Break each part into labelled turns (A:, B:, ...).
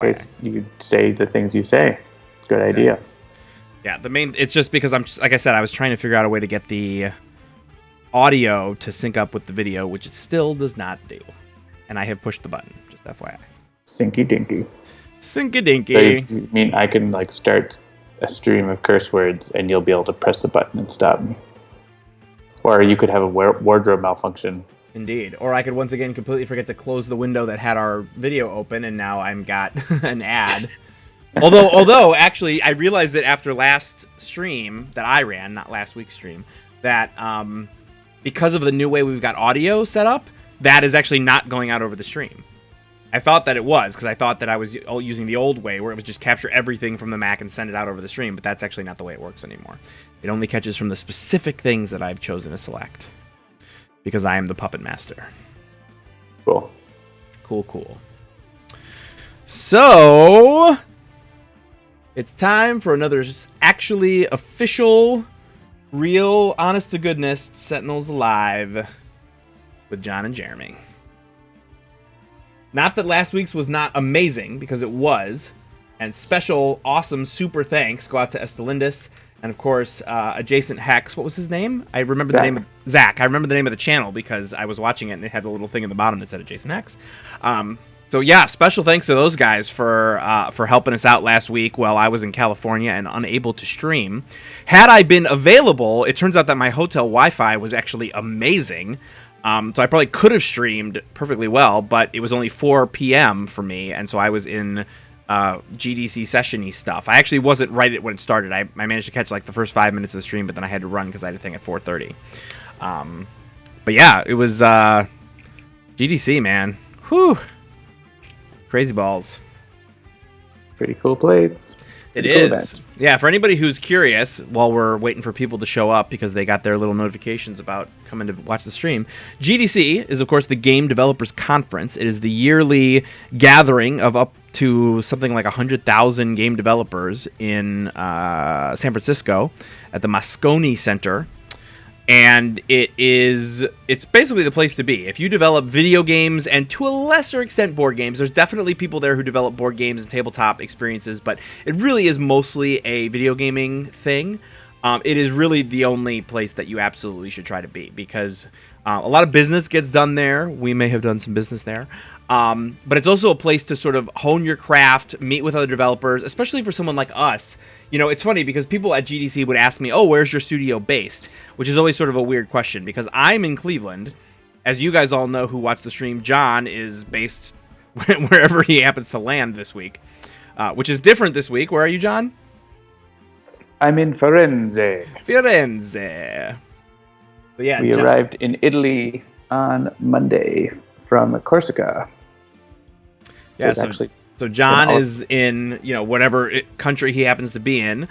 A: You could say the things you say. Good idea.
B: Yeah, it's just because like I said, I was trying to figure out a way to get the audio to sync up with the video, which it still does not do. And I have pushed the button, just FYI.
A: Sinky dinky.
B: Sinky dinky.
A: So you mean I can start a stream of curse words and you'll be able to press the button and stop me? Or you could have a wardrobe malfunction.
B: Indeed. Or I could once again completely forget to close the window that had our video open, and now I've got an ad. Although, actually, I realized that after last stream that I ran, not last week's stream, that because of the new way we've got audio set up, that is actually not going out over the stream. I thought that it was, because I thought that I was using the old way, where it would just capture everything from the Mac and send it out over the stream, but that's actually not the way it works anymore. It only catches from the specific things that I've chosen to select, because I am the puppet master.
A: Cool.
B: Cool. So, it's time for another actually official, real, honest-to-goodness Sentinels Live with John and Jeremy. Not that last week's was not amazing, because it was. And special, awesome, super thanks go out to Estelindis. And, of course, Adjacent Hex. What was his name? I remember the name of Zach. I remember the name of the channel because I was watching it and it had a little thing in the bottom that said Adjacent Hex. So, yeah, special thanks to those guys for helping us out last week while I was in California and unable to stream. Had I been available, it turns out that my hotel Wi-Fi was actually amazing. So I probably could have streamed perfectly well, but it was only 4 p.m. for me, and so I was in GDC session-y stuff. I actually wasn't right when it started. I managed to catch the first 5 minutes of the stream, but then I had to run because I had a thing at 4:30. But yeah, it was GDC, man. Whew. Crazy balls.
A: Pretty cool place.
B: It is. Yeah, for anybody who's curious, while we're waiting for people to show up because they got their little notifications about coming to watch the stream, GDC is, of course, the Game Developers Conference. It is the yearly gathering of up to something like 100,000 game developers in San Francisco at the Moscone Center. And it's basically the place to be. If you develop video games and to a lesser extent board games, there's definitely people there who develop board games and tabletop experiences, but it really is mostly a video gaming thing. It is really the only place that you absolutely should try to be, because a lot of business gets done there. We may have done some business there. But it's also a place to sort of hone your craft, meet with other developers, especially for someone like us. You know, it's funny because people at GDC would ask me, oh, where's your studio based? Which is always sort of a weird question, because I'm in Cleveland. As you guys all know who watch the stream, John is based wherever he happens to land this week, which is different this week. Where are you, John?
A: I'm in Firenze.
B: But yeah,
A: we arrived in Italy on Monday from Corsica.
B: Yeah, so John is in, whatever country he happens to be in.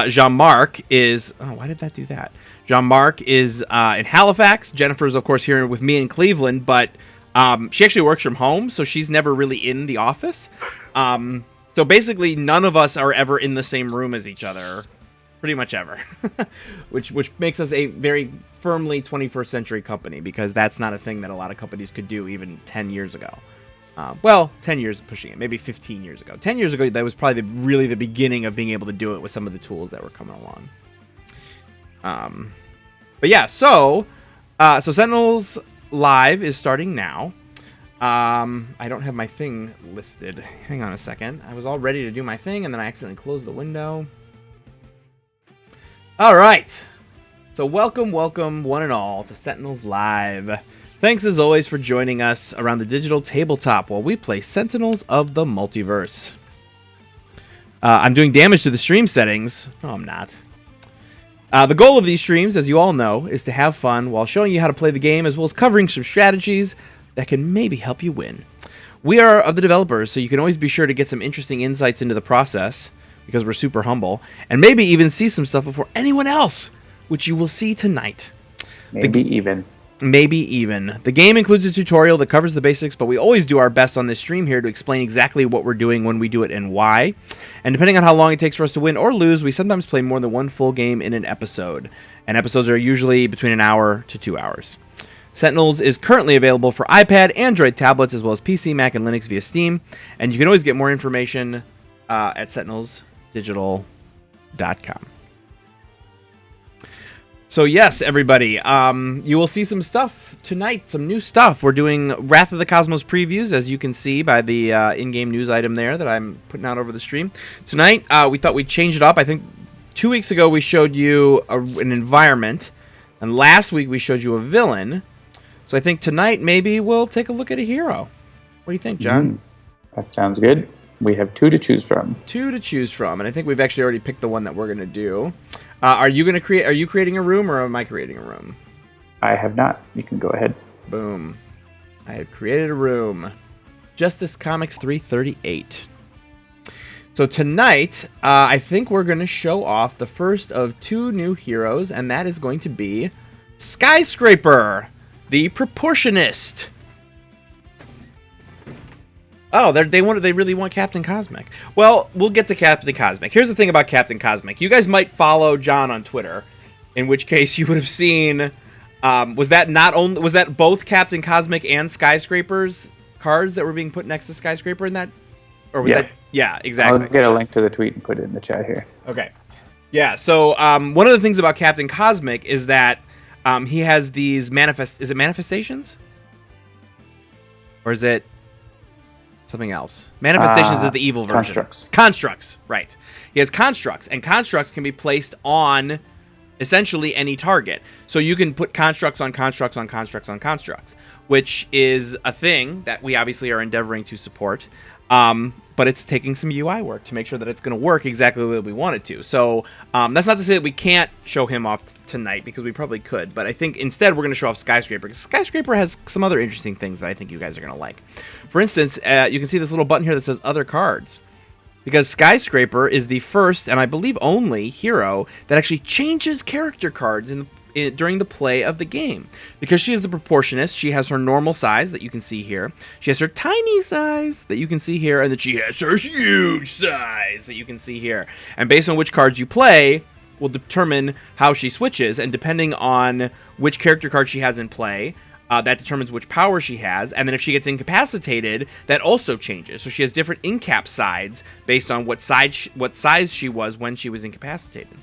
B: Jean-Marc is... Oh, why did that do that? Jean-Marc is in Halifax. Jennifer's, of course, here with me in Cleveland, but she actually works from home, so she's never really in the office. So basically, none of us are ever in the same room as each other. Pretty much ever. which makes us a very firmly 21st century company, because that's not a thing that a lot of companies could do even 10 years ago. 10 years pushing it, maybe 15 years ago. 10 years ago, that was probably really the beginning of being able to do it with some of the tools that were coming along. But yeah, so Sentinels Live is starting now. I don't have my thing listed. Hang on a second. I was all ready to do my thing, and then I accidentally closed the window. All right. So welcome, one and all, to Sentinels Live. Thanks as always for joining us around the digital tabletop while we play Sentinels of the Multiverse. I'm doing damage to the stream settings. No, I'm not. The goal of these streams, as you all know, is to have fun while showing you how to play the game, as well as covering some strategies that can maybe help you win. We are of the developers, so you can always be sure to get some interesting insights into the process, because we're super humble, and maybe even see some stuff before anyone else, which you will see tonight.
A: Maybe even.
B: The game includes a tutorial that covers the basics, but we always do our best on this stream here to explain exactly what we're doing, when we do it, and why. And depending on how long it takes for us to win or lose, we sometimes play more than one full game in an episode. And episodes are usually between an hour to 2 hours. Sentinels is currently available for iPad, Android tablets, as well as PC, Mac, and Linux via Steam. And you can always get more information at sentinelsdigital.com. So yes, everybody, you will see some stuff tonight, some new stuff. We're doing Wrath of the Cosmos previews, as you can see by the in-game news item there that I'm putting out over the stream. Tonight, we thought we'd change it up. I think 2 weeks ago we showed you an environment, and last week we showed you a villain. So I think tonight maybe we'll take a look at a hero. What do you think, John?
A: That sounds good. We have 2 to choose from.
B: 2 to choose from, and I think we've actually already picked the one that we're going to do. Are you creating a room, or am I creating a room?
A: I have not. You can go ahead.
B: Boom. I have created a room. Justice Comics 338. So tonight, I think we're going to show off the first of 2 new heroes, and that is going to be Skyscraper, the Proportionist. Oh, they really want Captain Cosmic. Well, we'll get to Captain Cosmic. Here's the thing about Captain Cosmic. You guys might follow John on Twitter, in which case you would have seen. Was that both Captain Cosmic and Skyscraper's cards that were being put next to Skyscraper in that? Or was that? Yeah, exactly.
A: I'll get a link to the tweet and put it in the chat here.
B: Okay. Yeah. So one of the things about Captain Cosmic is that he has these Is it manifestations? Or is it something else? Manifestations is the evil version. Constructs, right. He has constructs, and constructs can be placed on essentially any target. So you can put constructs on constructs on constructs on constructs, which is a thing that we obviously are endeavoring to support. But it's taking some UI work to make sure that it's going to work exactly the way we want it to. So that's not to say that we can't show him off tonight, because we probably could. But I think instead we're going to show off Skyscraper, because Skyscraper has some other interesting things that I think you guys are going to like. For instance, you can see this little button here that says Other Cards. Because Skyscraper is the first, and I believe only, hero that actually changes character cards during the play of the game. Because she is the Proportionist, she has her normal size that you can see here. She has her tiny size that you can see here, and then she has her huge size that you can see here. And based on which cards you play will determine how she switches, and depending on which character card she has in play, that determines which power she has, and then if she gets incapacitated, that also changes. So she has different incap sides based on what size she was when she was incapacitated.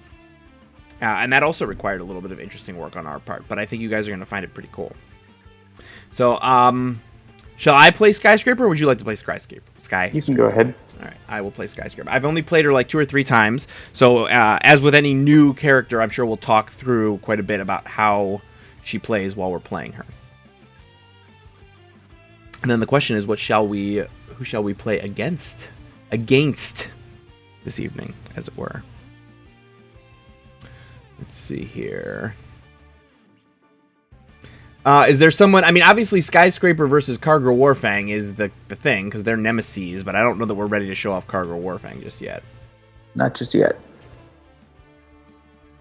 B: And that also required a little bit of interesting work on our part, but I think you guys are going to find it pretty cool. So, shall I play Skyscraper, or would you like to play Skyscraper?
A: You can go ahead.
B: All right, I will play Skyscraper. I've only played her like 2 or 3 times, so as with any new character, I'm sure we'll talk through quite a bit about how she plays while we're playing her. And then the question is, who shall we play against this evening, as it were? Let's see here. Is there someone... I mean, obviously Skyscraper versus Kargra Warfang is the thing, because they're nemesis, but I don't know that we're ready to show off Kargra Warfang just yet.
A: Not just yet.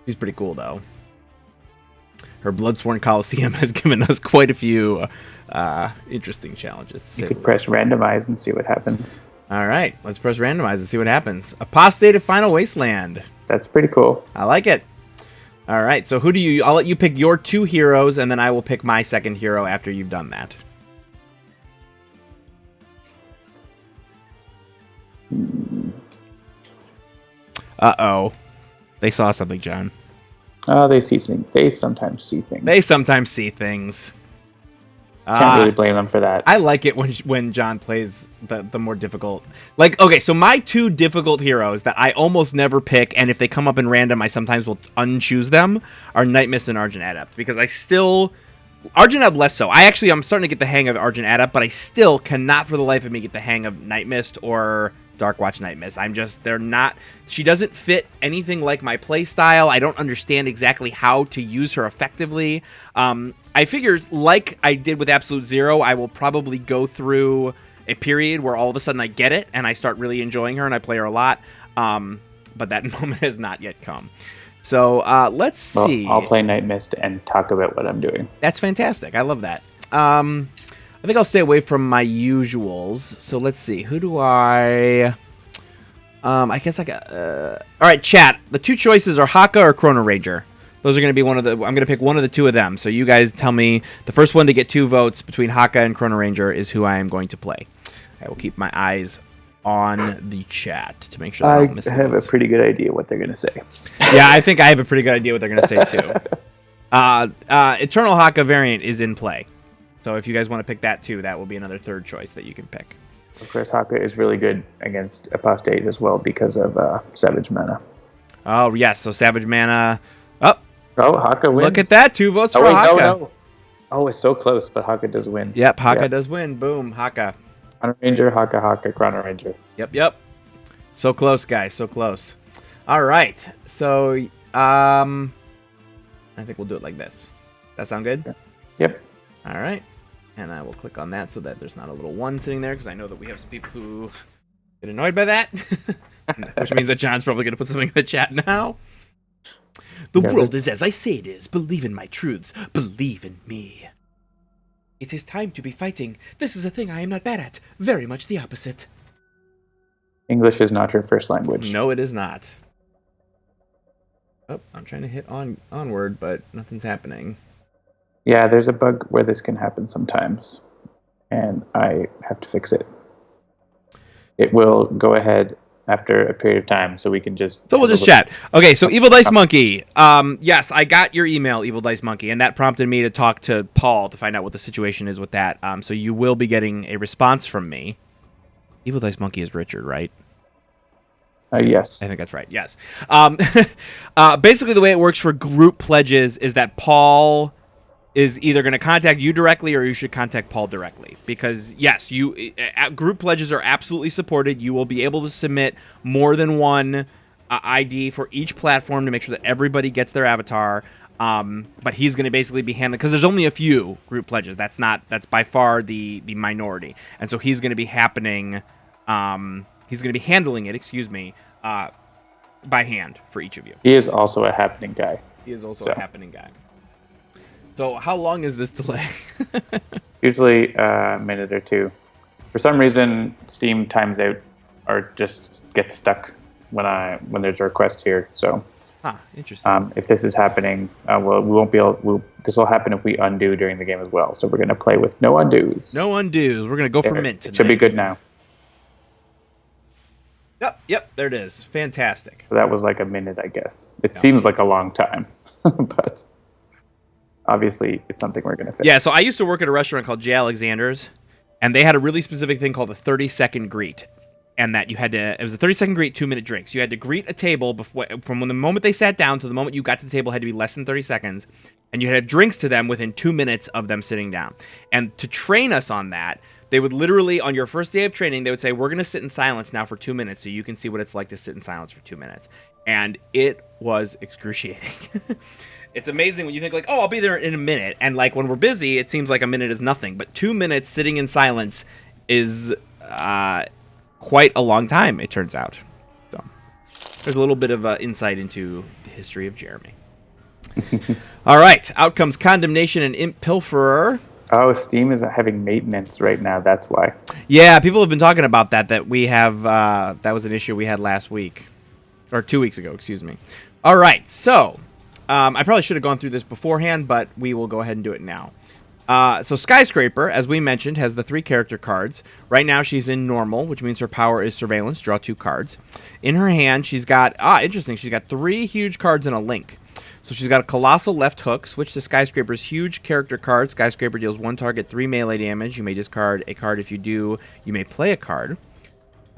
B: She's pretty cool, though. Her Bloodsworn Coliseum has given us quite a few interesting challenges.
A: You could press randomize and see what happens.
B: All right, let's press randomize and see what happens. Apostate of Final Wasteland.
A: That's pretty cool.
B: I like it. All right, so I'll let you pick your 2 heroes, and then I will pick my second hero after you've done that. Uh-oh. They saw something, John.
A: Oh, they see things. They sometimes see things. Can't really blame them for that.
B: I like it when John plays the more difficult. Like, okay, so my 2 difficult heroes that I almost never pick, and if they come up in random, I sometimes will unchoose them, are Nightmist and Argent Adept. Because Argent Adept less so. I'm starting to get the hang of Argent Adept, but I still cannot for the life of me get the hang of Nightmist or Darkwatch Nightmist. She doesn't fit anything like my play style. I don't understand exactly how to use her effectively. I figured, like I did with Absolute Zero, I will probably go through a period where all of a sudden I get it and I start really enjoying her and I play her a lot. But that moment has not yet come. So let's see.
A: I'll play Nightmist and talk about what I'm doing. That's
B: fantastic. I love that. I think I'll stay away from my usuals. So let's see. Who do I guess I got... all right, chat. The 2 choices are Haka or Chrono Ranger. Those are going to be I'm going to pick one of the two of them. So you guys tell me the first one to get 2 votes between Haka and Chrono Ranger is who I am going to play. I will keep my eyes on the chat to make sure I don't miss
A: I have a pretty good idea what they're going to say.
B: Yeah, I think I have a pretty good idea what they're going to say too. Eternal Haka variant is in play. So if you guys want to pick that too, that will be another third choice that you can pick.
A: Of course, Haka is really good against Apostate as well because of Savage Mana.
B: Oh, yes. So Savage Mana.
A: Oh, Haka wins.
B: Look at that. 2 votes for Haka.
A: No. Oh, it's so close, but Haka does win.
B: Yep, Haka does win. Boom, Haka.
A: Chrono Ranger, Haka, Chrono Ranger.
B: Yep. So close, guys. So close. All right. So, I think we'll do it like this. That sound good?
A: Yep.
B: All right. And I will click on that so that there's not a little 1 sitting there because I know that we have some people who get annoyed by that. Which means that John's probably going to put something in the chat now. The world is as I say it is. Believe in my truths. Believe in me. It is time to be fighting. This is a thing I am not bad at. Very much the opposite.
A: English is not your first language.
B: No, it is not. Oh, I'm trying to hit onward, but nothing's happening.
A: Yeah, there's a bug where this can happen sometimes, and I have to fix it. It will go ahead after a period of time, so we can just...
B: So we'll just chat. Okay, so Evil Dice Monkey. Yes, I got your email, Evil Dice Monkey, and that prompted me to talk to Paul to find out what the situation is with that. So you will be getting a response from me. Evil Dice Monkey is Richard, right?
A: Yes.
B: I think that's right, yes. Basically, the way it works for group pledges is that Paul is either going to contact you directly or you should contact Paul directly. Because, yes, group pledges are absolutely supported. You will be able to submit more than one ID for each platform to make sure that everybody gets their avatar. But he's going to basically be handling... Because there's only a few group pledges. That's by far the minority. And so he's going to be handling it, by hand for each of you.
A: He is also a happening guy.
B: A happening guy. So how long is this delay?
A: Usually a minute or 2. For some reason, Steam times out or just gets stuck when there's a request here. So,
B: interesting.
A: If this is happening, we won't be able. This will happen if we undo during the game as well. So we're going to play with no undos.
B: No undos. We're going to go for mint tonight.
A: It should be good now.
B: Yep. There it is. Fantastic.
A: So that was like a minute, I guess. It seems like a long time, but. Obviously, it's something we're going to fix.
B: Yeah, so I used to work at a restaurant called J. Alexander's, and they had a really specific thing called a 30-second greet. And that it was a 30-second greet, 2-minute drinks. You had to greet a table from the moment they sat down to the moment you got to the table had to be less than 30 seconds. And you had to have drinks to them within 2 minutes of them sitting down. And to train us on that, they would literally, on your first day of training, they would say, we're going to sit in silence now for 2 minutes so you can see what it's like to sit in silence for 2 minutes. And it was excruciating. It's amazing when you think, like, oh, I'll be there in a minute. And, like, when we're busy, it seems like a minute is nothing. But 2 minutes sitting in silence is quite a long time, it turns out. So there's a little bit of insight into the history of Jeremy. All right. Out comes Condemnation and Imp Pilferer.
A: Oh, Steam is having maintenance right now. That's why.
B: Yeah, people have been talking about that we have... that was an issue we had last week. Or 2 weeks ago, excuse me. All right, so... I probably should have gone through this beforehand, but we will go ahead and do it now. So Skyscraper, as we mentioned, has the 3 character cards. Right now she's in normal, which means her power is surveillance. Draw 2 cards. In her hand, she's got... interesting. She's got 3 huge cards and a link. So she's got a Colossal Left Hook. Switch to Skyscraper's huge character card. Skyscraper deals 1 target, 3 melee damage. You may discard a card. If you do, you may play a card.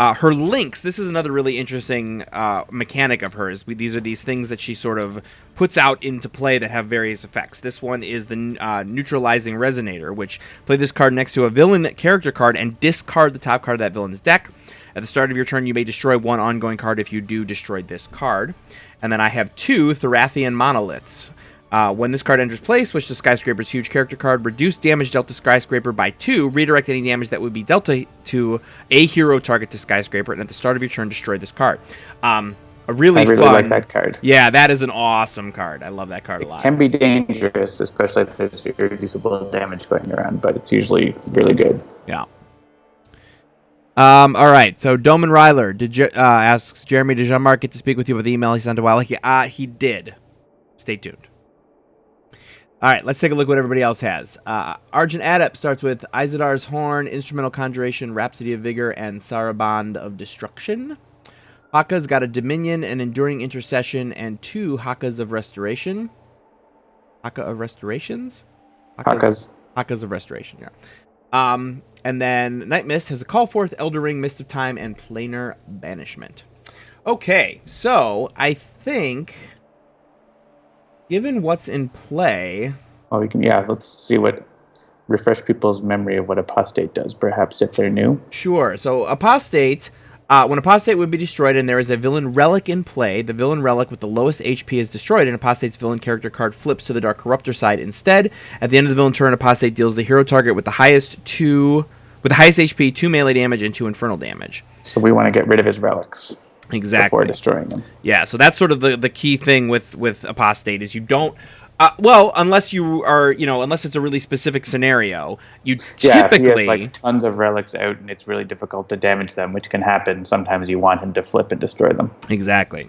B: Her links, this is another really interesting mechanic of hers. These are these things that she sort of puts out into play that have various effects. This one is the Neutralizing Resonator, which play this card next to a villain character card and discard the top card of that villain's deck. At the start of your turn, you may destroy 1 ongoing card. If you do, destroy this card. And then I have 2 Therathian Monoliths. When this card enters play, switch to Skyscraper's huge character card, reduce damage dealt to Skyscraper by 2, redirect any damage that would be dealt to a hero target to Skyscraper, and at the start of your turn, destroy this card. I really fun,
A: like that card.
B: Yeah, that is an awesome card. I love that card a lot.
A: It can be dangerous, especially if there's irreducible damage going around, but it's usually really good.
B: Yeah. All right, so Doman Ryler asks Jeremy, did Jean-Marc get to speak with you with the email he sent a while? He did. Stay tuned. All right, let's take a look at what everybody else has. Argent Adept starts with Izadar's Horn, Instrumental Conjuration, Rhapsody of Vigor, and Saraband of Destruction. Haka's got a Dominion, an Enduring Intercession, and 2 Hakas of Restoration. Haka of Restorations? Hakas of Restoration, yeah. And then Nightmist has a Call Forth, Elder Ring, Mist of Time, and Planar Banishment. Okay, so I think, given what's in play...
A: Well, let's see refresh people's memory of what Apostate does, perhaps, if they're new.
B: Sure, so Apostate... when Apostate would be destroyed and there is a villain relic in play, the villain relic with the lowest HP is destroyed, and Apostate's villain character card flips to the Dark Corruptor side instead. At the end of the villain turn, Apostate deals the hero target with the highest HP 2 melee damage and 2 infernal damage.
A: So we want to get rid of his relics.
B: Exactly.
A: Before destroying them.
B: Yeah, so that's sort of the key thing with Apostate is you don't... unless you are, unless it's a really specific scenario, you typically...
A: if he has, like, tons of relics out and it's really difficult to damage them, which can happen, sometimes you want him to flip and destroy them.
B: Exactly.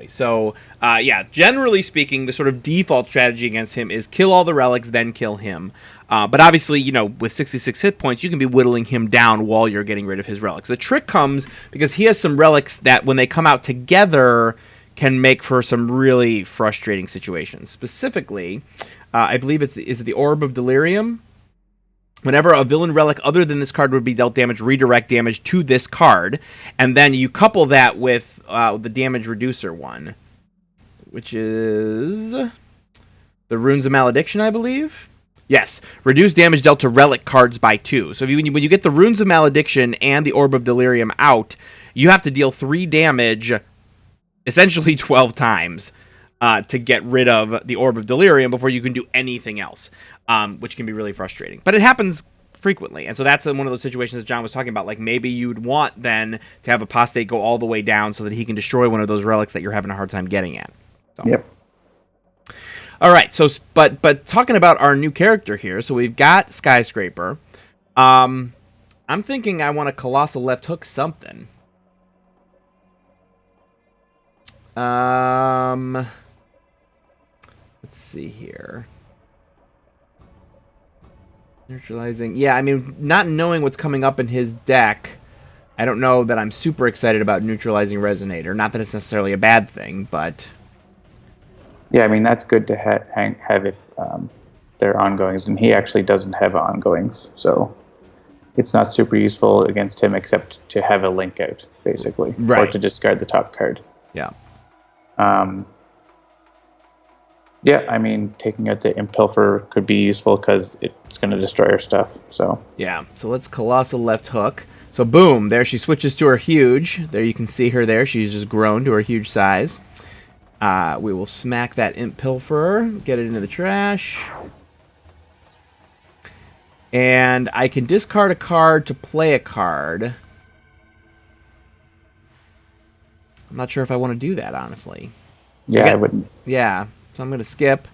B: So, generally speaking, the sort of default strategy against him is kill all the relics, then kill him. But obviously, with 66 hit points, you can be whittling him down while you're getting rid of his relics. The trick comes because he has some relics that, when they come out together, can make for some really frustrating situations. Specifically, I believe is it the Orb of Delirium? Whenever a villain relic other than this card would be dealt damage, redirect damage to this card, and then you couple that with the damage reducer one, which is the Runes of Malediction, I believe? Yes, reduce damage dealt to relic cards by 2. So when you get the Runes of Malediction and the Orb of Delirium out, you have to deal 3 damage essentially 12 times to get rid of the Orb of Delirium before you can do anything else, which can be really frustrating. But it happens frequently, and so that's one of those situations that John was talking about. Like, maybe you'd want then to have Apostate go all the way down so that he can destroy one of those relics that you're having a hard time getting at. So.
A: Yep.
B: All right, so but talking about our new character here, so we've got Skyscraper. I'm thinking I want a Colossal Left Hook something. Let's see here. Neutralizing. Yeah, I mean, not knowing what's coming up in his deck, I don't know that I'm super excited about Neutralizing Resonator. Not that it's necessarily a bad thing, but...
A: Yeah, I mean, that's good to have if they're ongoings, and he actually doesn't have ongoings, so it's not super useful against him except to have a link out, basically,
B: right,
A: or to discard the top card.
B: Yeah.
A: Yeah, I mean, taking out the Impilfer could be useful because it's going to destroy her stuff, so...
B: Yeah, so let's Colossal Left Hook. So boom, there she switches to her huge. There you can see her there. She's just grown to her huge size. We will smack that Impilfer, get it into the trash. And I can discard a card to play a card. I'm not sure if I want to do that, honestly.
A: Yeah, I wouldn't.
B: Yeah, so I'm going to skip.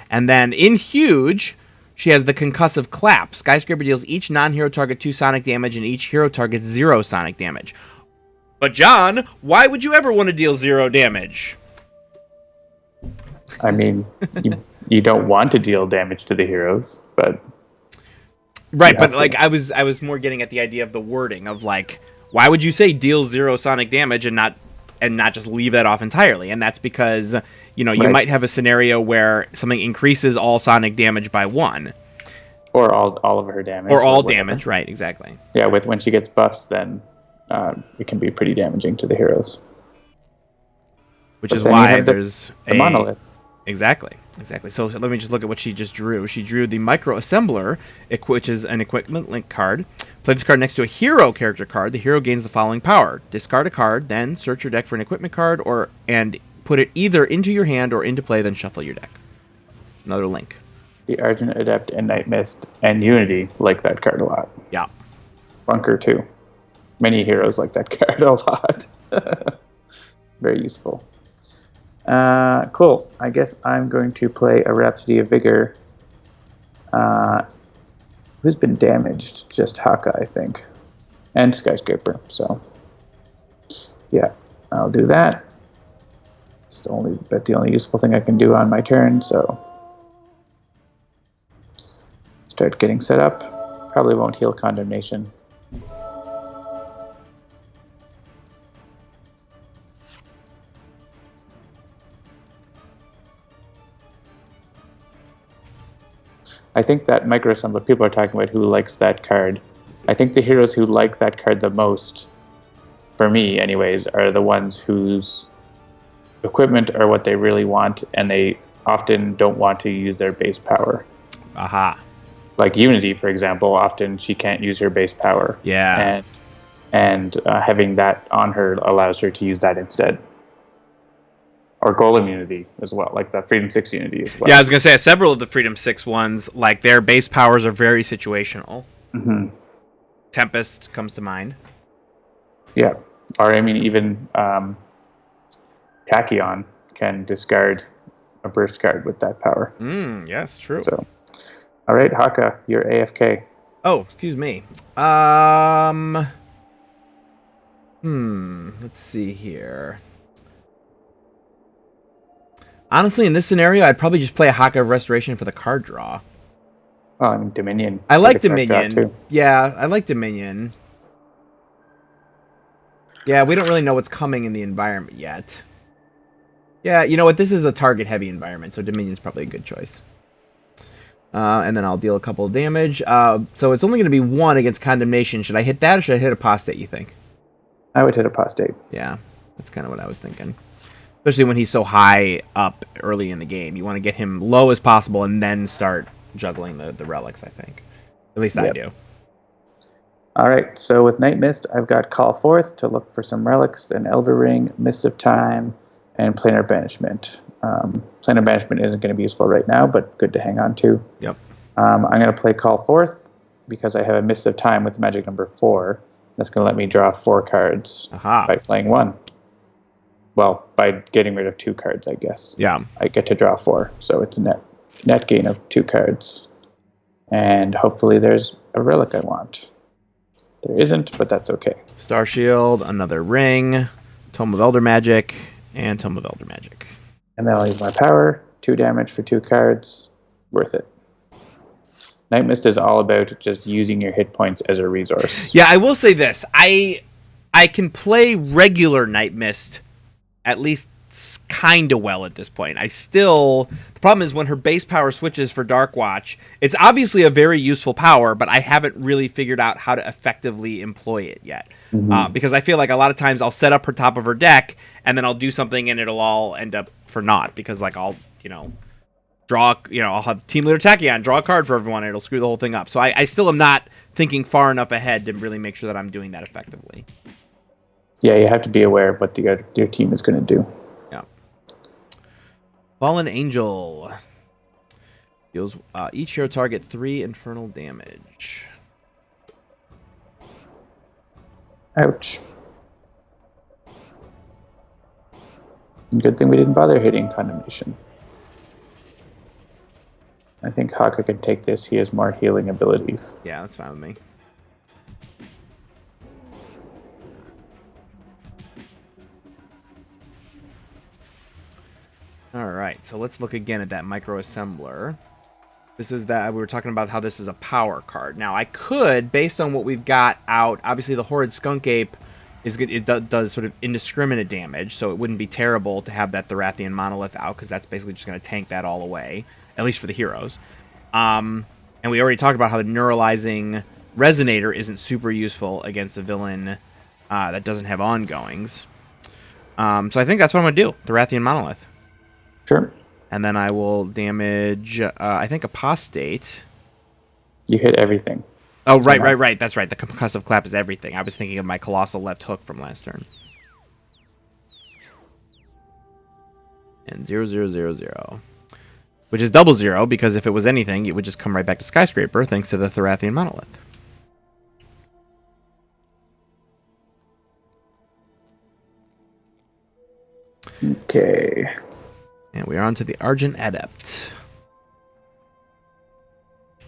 B: And then in huge, she has the Concussive Clap. Skyscraper deals each non-hero target 2 sonic damage and each hero target 0 sonic damage. But John, why would you ever want to deal 0 damage?
A: I mean, you don't want to deal damage to the heroes, but...
B: Right, but like I was more getting at the idea of the wording of like, why would you say deal 0 sonic damage and not just leave that off entirely? And that's because, you might have a scenario where something increases all sonic damage by 1.
A: Or all of her damage.
B: Or all damage, right, exactly.
A: Yeah, when she gets buffs, then it can be pretty damaging to the heroes.
B: Which is why there's
A: the monolith.
B: Exactly. So let me just look at what she just drew. She drew the Micro Assembler, which is an equipment link card. Play this card next to a hero character card. The hero gains the following power. Discard a card, then search your deck for an equipment card, and put it either into your hand or into play, then shuffle your deck. It's another link.
A: The Argent, Adept, and Nightmist and Unity like that card a lot.
B: Yeah.
A: Bunker, too. Many heroes like that card a lot. Very useful. Cool. I guess I'm going to play a Rhapsody of Vigor. Who's been damaged? Just Haka, I think. And Skyscraper, so... Yeah, I'll do that. It's the only useful thing I can do on my turn, so... start getting set up. Probably won't heal Condemnation. I think that micro symbol people are talking about who likes that card. I think the heroes who like that card the most, for me anyways, are the ones whose equipment are what they really want, and they often don't want to use their base power.
B: Aha.
A: Like Unity, for example, often she can't use her base power.
B: Yeah.
A: And having that on her allows her to use that instead. Or Golem Unity as well, like the Freedom 6 Unity as well.
B: Yeah, I was going to say, several of the Freedom 6 ones, like their base powers are very situational.
A: Mm-hmm.
B: Tempest comes to mind.
A: Yeah. Or, I mean, even Tachyon can discard a burst card with that power.
B: Yes, true.
A: So, all right, Haka, you're AFK.
B: Oh, excuse me. Let's see here. Honestly, in this scenario, I'd probably just play a Haka of Restoration for the card draw.
A: Oh, I mean, Dominion.
B: I like Dominion. Too. Yeah, I like Dominion. Yeah, we don't really know what's coming in the environment yet. Yeah, you know what? This is a target-heavy environment, so Dominion's probably a good choice. And then I'll deal a couple of damage. So it's only going to be 1 against Condemnation. Should I hit that, or should I hit Apostate, you think?
A: I would hit Apostate.
B: Yeah, that's kind of what I was thinking. Especially when he's so high up early in the game. You want to get him low as possible and then start juggling the relics, I think. At least I do.
A: All right, so with Nightmist, I've got Call Forth to look for some relics, an Elder Ring, Mists of Time, and Planar Banishment. Planar Banishment isn't going to be useful right now, but good to hang on to.
B: Yep.
A: I'm going to play Call Forth because I have a Mists of Time with magic number 4. That's going to let me draw 4 cards by playing 1. Well, by getting rid of 2 cards, I guess.
B: Yeah.
A: I get to draw 4, so it's a net gain of 2 cards. And hopefully there's a relic I want. There isn't, but that's okay.
B: Star Shield, another ring, Tome of Elder Magic, and Tome of Elder Magic.
A: And then I'll use my power, 2 damage for 2 cards. Worth it. Nightmist is all about just using your hit points as a resource.
B: Yeah, I will say this. I can play regular Nightmist at least kind of well at this point. The problem is when her base power switches for Dark Watch, it's obviously a very useful power, but I haven't really figured out how to effectively employ it yet. Because I feel like a lot of times I'll set up her top of her deck, and then I'll do something and it'll all end up for naught, because like I'll have Team Leader Tachyon draw a card for everyone, and it'll screw the whole thing up. So I still am not thinking far enough ahead to really make sure that I'm doing that effectively.
A: Yeah, you have to be aware of what your team is going to do.
B: Yeah. Fallen Angel. Deals each hero target 3 infernal damage.
A: Ouch. Good thing we didn't bother hitting Condemnation. I think Haka can take this. He has more healing abilities.
B: Yeah, that's fine with me. All right, so let's look again at that micro assembler. This is that we were talking about how this is a power card. Now, I could, based on what we've got out, obviously the Horrid Skunk Ape is good. It does sort of indiscriminate damage, so it wouldn't be terrible to have that Therathian Monolith out, because that's basically just going to tank that all away, at least for the heroes. And we already talked about how the Neuralizing Resonator isn't super useful against a villain that doesn't have ongoings. So I think that's what I'm going to do, Therathian Monolith.
A: Sure.
B: And then I will damage, I think, Apostate.
A: You hit everything.
B: Oh, right. That's right. The Concussive Clap is everything. I was thinking of my Colossal Left Hook from last turn. And 0, which is 0, because if it was anything, it would just come right back to Skyscraper, thanks to the Therathian Monolith.
A: Okay.
B: And we are on to the Argent Adept.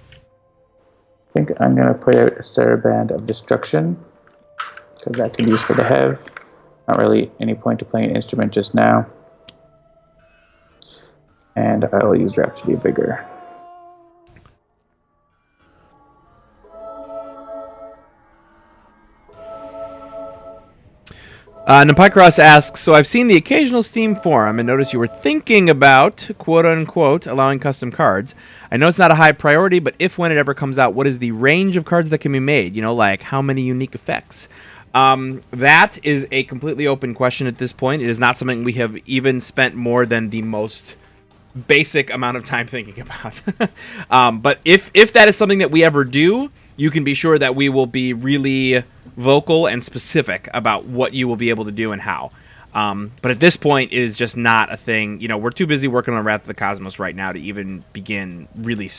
A: I think I'm going to put out a Saraband of Destruction, because that could be useful to have. Not really any point to playing an instrument just now. And I'll use Rhapsody of Vigor.
B: Napicross asks, so I've seen the occasional Steam forum and noticed you were thinking about, quote-unquote, allowing custom cards. I know it's not a high priority, but if when it ever comes out, what is the range of cards that can be made? You know, like how many unique effects? That is a completely open question at this point. It is not something we have even spent more than the most basic amount of time thinking about. But if that is something that we ever do, you can be sure that we will be really vocal and specific about what you will be able to do and how. But at this point, it is just not a thing. You know, we're too busy working on Wrath of the Cosmos right now to even begin really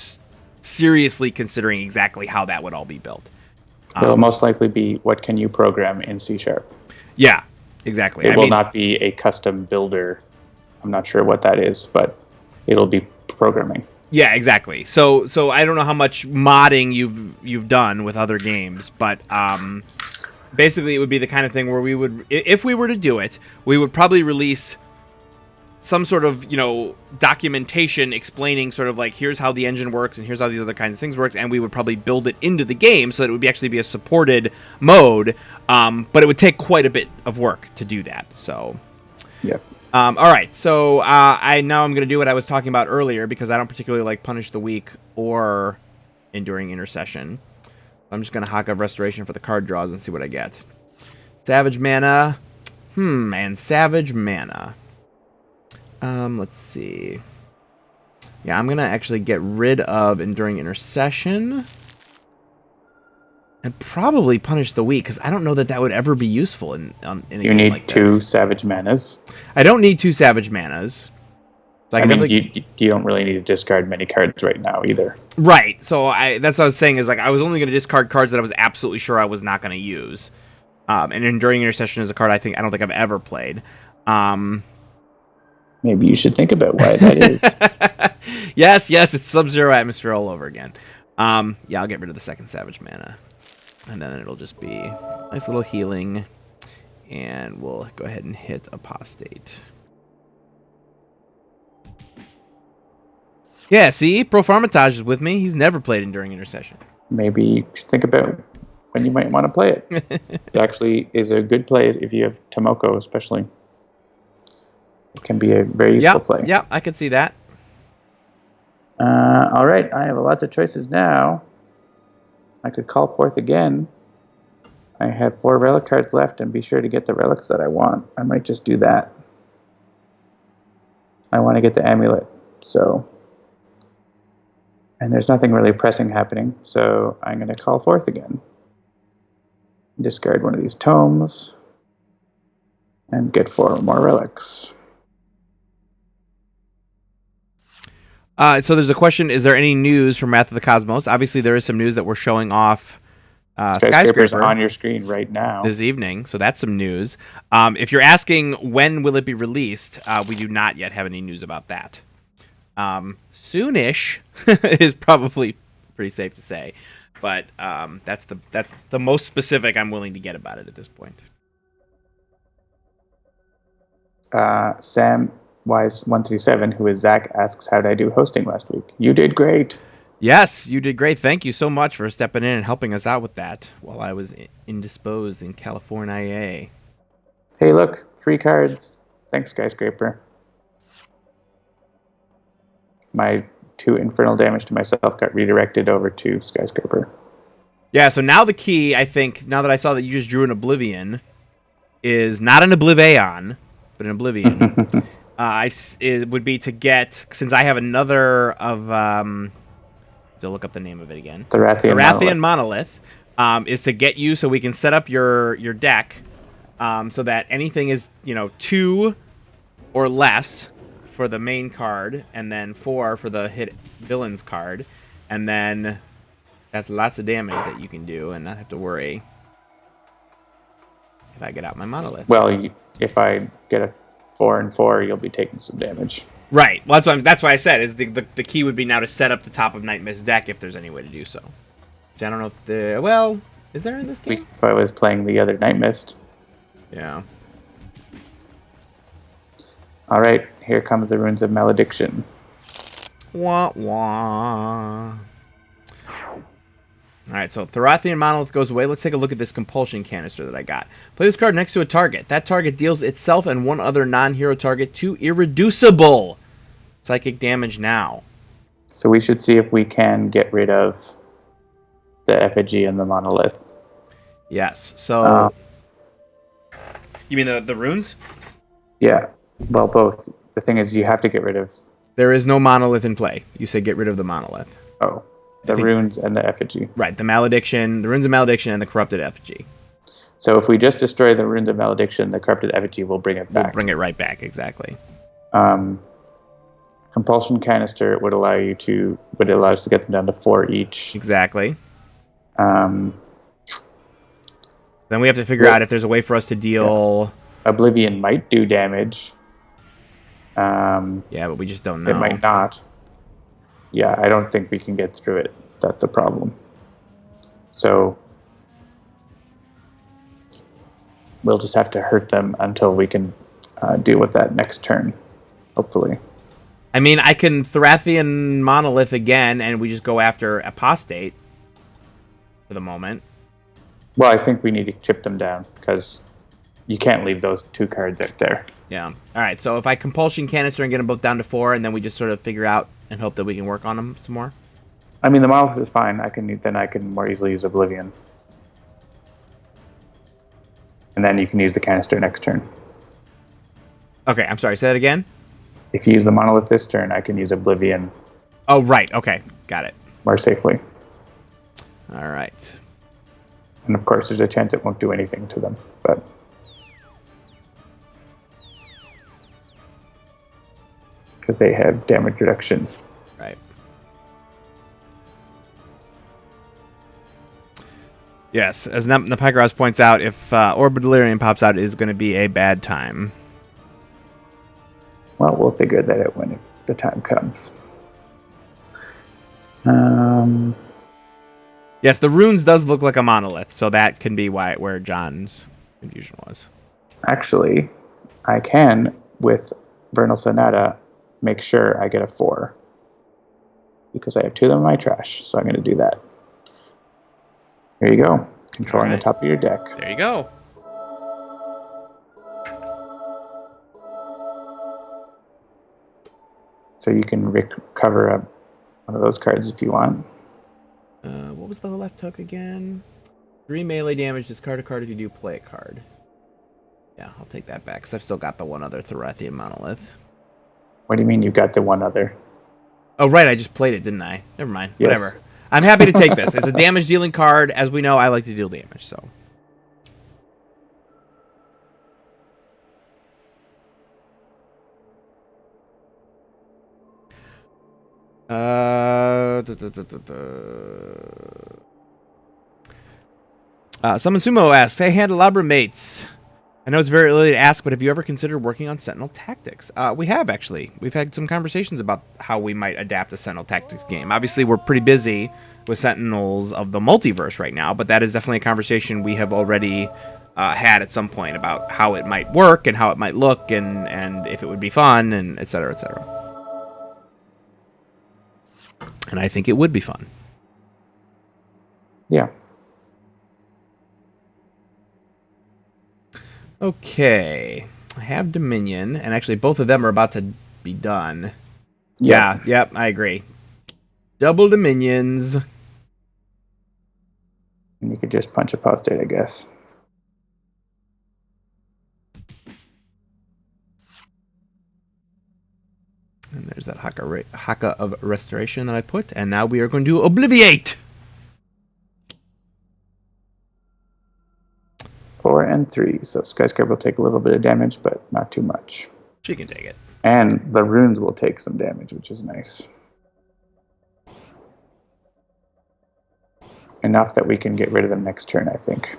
B: seriously considering exactly how that would all be built.
A: It'll most likely be what can you program in C#.
B: Yeah, exactly.
A: It will not be a custom builder. I'm not sure what that is, but it'll be programming.
B: Yeah, exactly. So I don't know how much modding you've done with other games, but basically it would be the kind of thing where we would, if we were to do it, we would probably release some sort of, you know, documentation explaining sort of like, here's how the engine works and here's how these other kinds of things works, and we would probably build it into the game so that it would actually be a supported mode, but it would take quite a bit of work to do that. So
A: yeah.
B: All right, so I'm going to do what I was talking about earlier because I don't particularly like Punish the Weak or Enduring Intercession. I'm just going to Haka Restoration for the card draws and see what I get. Savage Mana. And Savage Mana. Let's see. Yeah, I'm going to actually get rid of Enduring Intercession. And probably Punish the Weak, because I don't know that would ever be useful in a game like this.
A: You need 2 Savage Manas.
B: I don't need 2 Savage Manas.
A: Like, I mean, you don't really need to discard many cards right now either.
B: Right. So that's what I was saying is, like, I was only going to discard cards that I was absolutely sure I was not going to use. And Enduring Intercession is a card I don't think I've ever played.
A: Maybe you should think about why that is.
B: Yes, it's Sub-Zero Atmosphere all over again. Yeah, I'll get rid of the second Savage Mana. And then it'll just be nice little healing. And we'll go ahead and hit Apostate. Yeah, see? Profarmitage is with me. He's never played Enduring Intercession.
A: Maybe you should think about when you might want to play it. It actually is a good play if you have Tomoko, especially. It can be a very useful play.
B: Yeah, I can see that.
A: All right, I have lots of choices now. I could call forth again. I have 4 relic cards left, and be sure to get the relics that I want. I might just do that. I want to get the amulet, so... And there's nothing really pressing happening, so I'm going to call forth again. Discard one of these tomes, and get 4 more relics.
B: So there's a question, is there any news from Wrath of the Cosmos? Obviously, there is some news that we're showing off
A: Skyscraper's on your screen right now.
B: This evening, so that's some news. If you're asking when will it be released, we do not yet have any news about that. Soonish is probably pretty safe to say, but that's the most specific I'm willing to get about it at this point.
A: Sam Wise137, who is Zach, asks, how did I do hosting last week? You did great.
B: Yes, you did great. Thank you so much for stepping in and helping us out with that while I was indisposed in California.
A: Hey, look, free cards. Thanks, Skyscraper. My 2 infernal damage to myself got redirected over to Skyscraper. Yeah,
B: so now the key, I think, now that I saw that you just drew an Oblivion, is not an Oblivion, but an Oblivion. It would be to get, since I have another of, to look up the name of it again.
A: The Rathian
B: Monolith, is to get you so we can set up your deck, so that anything is, 2 or less for the main card, and then 4 for the hit villains card, and then that's lots of damage that you can do and not have to worry if I get out my Monolith.
A: Well, if I get a 4 and 4, you'll be taking some damage.
B: Right. Well, that's why I said is the key would be now to set up the top of Nightmist deck if there's any way to do so. Which I don't know if is there in this game?
A: If I was playing the other Nightmist.
B: Yeah.
A: All right, here comes the Runes of Malediction.
B: Wah wah. All right, so Thorathian Monolith goes away. Let's take a look at this Compulsion Canister that I got. Play this card next to a target. That target deals itself and one other non-hero target 2 irreducible psychic damage now.
A: So we should see if we can get rid of the effigy and the monolith.
B: Yes, so... you mean the runes?
A: Yeah, well, both. The thing is, you have to get rid of...
B: There is no monolith in play. You say get rid of the monolith.
A: Oh, the runes and the effigy.
B: Right, the malediction, the runes of malediction, and the corrupted effigy.
A: So if we just destroy the runes of malediction, the corrupted effigy will bring it back.
B: We'll bring it right back, exactly.
A: Compulsion Canister would allow us to get them down to 4 each.
B: Exactly. Then we have to figure out if there's a way for us to deal...
A: Yeah. Oblivion might do damage.
B: Yeah, but we just don't know.
A: It might not. Yeah, I don't think we can get through it. That's the problem. So we'll just have to hurt them until we can deal with that next turn, hopefully.
B: I mean, I can Thorathian Monolith again, and we just go after Apostate for the moment.
A: Well, I think we need to chip them down, because you can't leave those 2 cards out there.
B: Yeah. All right, so if I Compulsion Canister and get them both down to 4, and then we just sort of figure out and hope that we can work on them some more?
A: I mean, the monolith is fine. I can more easily use Oblivion. And then you can use the canister next turn.
B: Okay, I'm sorry, say that again?
A: If you use the monolith this turn, I can use Oblivion.
B: Oh, right, okay, got it.
A: More safely.
B: All right.
A: And of course, there's a chance it won't do anything to them, but... because they have damage reduction.
B: Right. Yes, as Napykaros points out, if Orb of Delirium pops out, it is going to be a bad time.
A: Well, we'll figure that out when the time comes.
B: Yes, the runes does look like a monolith, so that can be where John's confusion was.
A: Actually, I can, with Vernal Sonata, make sure I get a 4. Because I have 2 of them in my trash, so I'm going to do that. Here you go. Controlling the top of your deck.
B: There you go.
A: So you can recover one of those cards if you want.
B: What was the left hook again? 3 melee damage, discard a card if you do play a card. Yeah, I'll take that back, because I've still got the one other Thorathian Monolith.
A: What do you mean you got the one other?
B: Oh, right, I just played it, didn't I? Never mind.
A: Yes.
B: Whatever. I'm happy to take this. It's a damage-dealing card. As we know, I like to deal damage, so... Summon Sumo asks, hey, Handelabra mates. I know it's very early to ask, but have you ever considered working on Sentinel Tactics? We have, actually. We've had some conversations about how we might adapt a Sentinel Tactics game. Obviously, we're pretty busy with Sentinels of the Multiverse right now, but that is definitely a conversation we have already had at some point about how it might work and how it might look and if it would be fun and et cetera, et cetera. And I think it would be fun.
A: Yeah.
B: Okay. I have Dominion, and actually both of them are about to be done. Yeah, yep, I agree. Double Dominions.
A: And you could just punch Apostate, I guess.
B: And there's that Haka of Restoration that I put, and now we are going to Obliviate!
A: 4 and 3, so Skyscraper will take a little bit of damage, but not too much.
B: She can take it.
A: And the runes will take some damage, which is nice. Enough that we can get rid of them next turn, I think.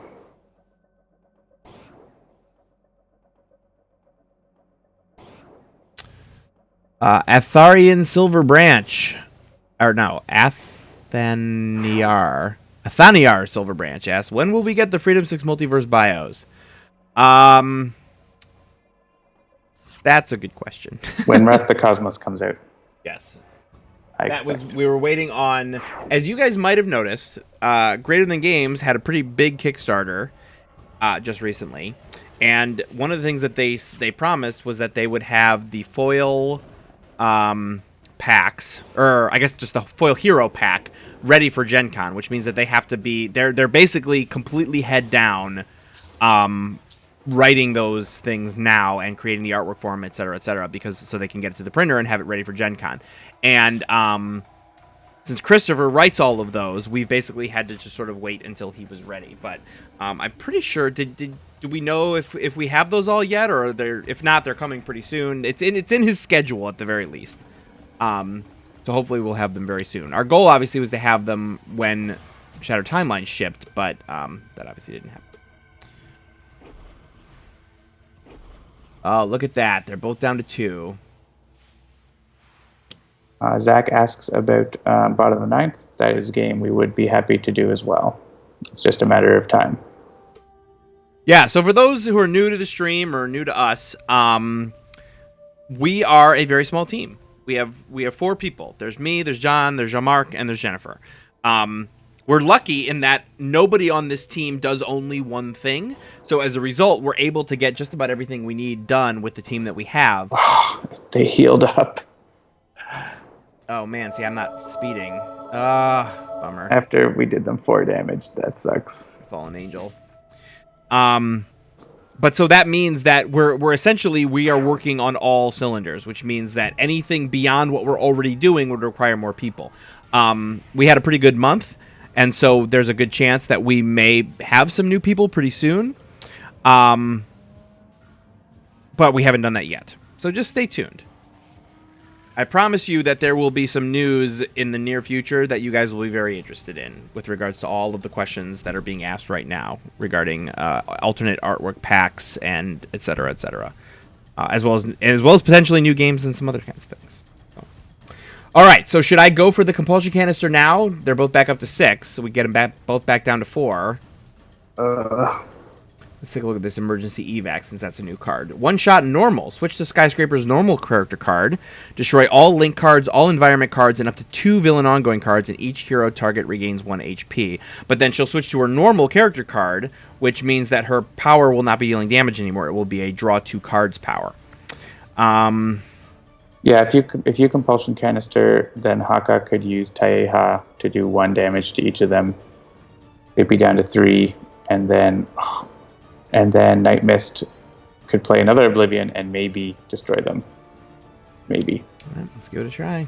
B: Atharian Silver Branch. Or no, Athaniar Silver Branch asks, when will we get the Freedom 6 Multiverse bios? That's a good question.
A: When Wrath of the Cosmos comes out.
B: Yes. We were waiting on, as you guys might have noticed, Greater Than Games had a pretty big Kickstarter just recently, and one of the things that they promised was that they would have the foil packs, or I guess just the foil hero pack, ready for Gen Con, which means that they have to be they're basically completely head down, writing those things now and creating the artwork for them, et cetera, because so they can get it to the printer and have it ready for Gen Con. And since Christopher writes all of those, we've basically had to just sort of wait until he was ready. But I'm pretty sure. Do we know if we have those all yet, or if not, they're coming pretty soon? It's in his schedule at the very least. So hopefully we'll have them very soon. Our goal obviously was to have them when Shattered Timeline shipped, but that obviously didn't happen. Oh, look at that. They're both down to 2.
A: Zach asks about Bottom of the Ninth. That is a game we would be happy to do as well. It's just a matter of time.
B: Yeah, so for those who are new to the stream or new to us, we are a very small team. We have 4 people. There's me, there's John, there's Jean-Marc, and there's Jennifer. We're lucky in that nobody on this team does only one thing. So as a result, we're able to get just about everything we need done with the team that we have.
A: They healed up.
B: Oh, man. See, I'm not speeding. Bummer.
A: After we did them 4 damage. That sucks.
B: Fallen Angel. But so that means that we're essentially, we are working on all cylinders, which means that anything beyond what we're already doing would require more people. We had a pretty good month. And so there's a good chance that we may have some new people pretty soon. But we haven't done that yet. So just stay tuned. I promise you that there will be some news in the near future that you guys will be very interested in with regards to all of the questions that are being asked right now regarding alternate artwork packs and et cetera, as well as potentially new games and some other kinds of things. All right, so should I go for the compulsion canister now? They're both back up to 6, so we get them both back down to 4. Let's take a look at this emergency evac, since that's a new card. One shot normal. Switch to Skyscraper's normal character card. Destroy all link cards, all environment cards, and up to 2 villain ongoing cards, and each hero target regains 1 HP. But then she'll switch to her normal character card, which means that her power will not be dealing damage anymore. It will be a draw 2 cards power.
A: Yeah, if you compulsion canister, then Haka could use Taeha to do 1 damage to each of them. They'd be down to 3, and then Nightmist could play another Oblivion and maybe destroy them. Maybe.
B: All right, let's give it a try.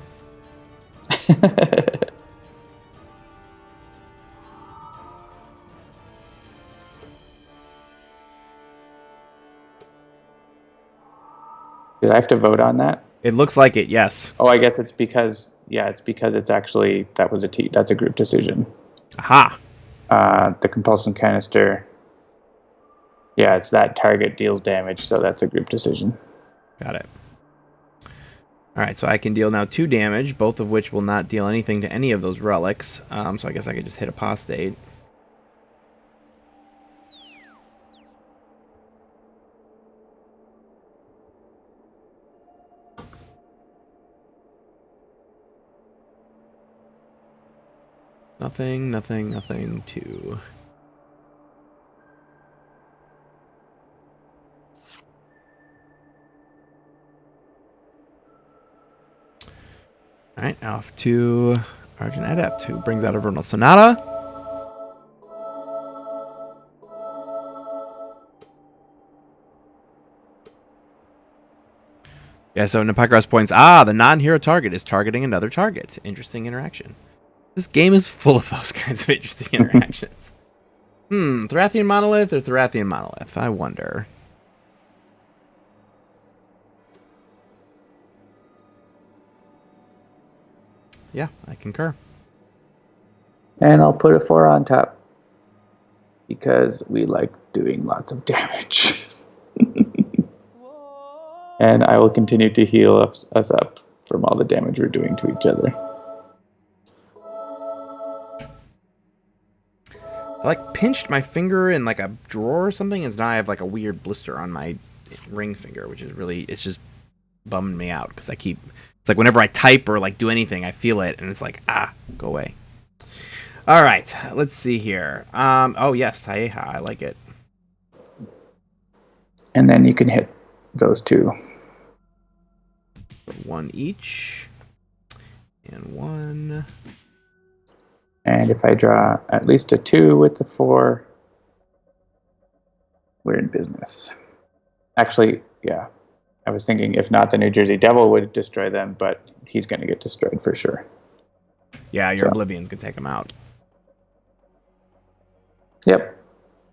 A: Did I have to vote on that?
B: It looks like it, yes.
A: Oh, I guess it's because it's actually that's a group decision.
B: Aha.
A: The compulsion canister. Yeah, it's that target deals damage, so that's a group decision.
B: Got it. All right, so I can deal now 2 damage, both of which will not deal anything to any of those relics. So I guess I could just hit Apostate. Nothing, 2. All right, off to Argent Adept, who brings out a Vernal Sonata. Yeah, so Nepikros points, the non-hero target is targeting another target. Interesting interaction. This game is full of those kinds of interesting interactions. Therathian Monolith or Therathian Monolith? I wonder. Yeah, I concur.
A: And I'll put a 4 on top because we like doing lots of damage. And I will continue to heal us up from all the damage we're doing to each other.
B: I pinched my finger in a drawer or something, and now I have a weird blister on my ring finger, which is really, it's just bumming me out because it's like whenever I type or like do anything, I feel it, and it's like, go away. All right, let's see here. Oh yes, Taeha, I like it.
A: And then you can hit those two.
B: One each. And one.
A: And if I draw at least a 2 with the 4, we're in business. Actually, yeah. I was thinking if not, the New Jersey Devil would destroy them, but he's going to get destroyed for sure.
B: Yeah, your Oblivions can take him out.
A: Yep.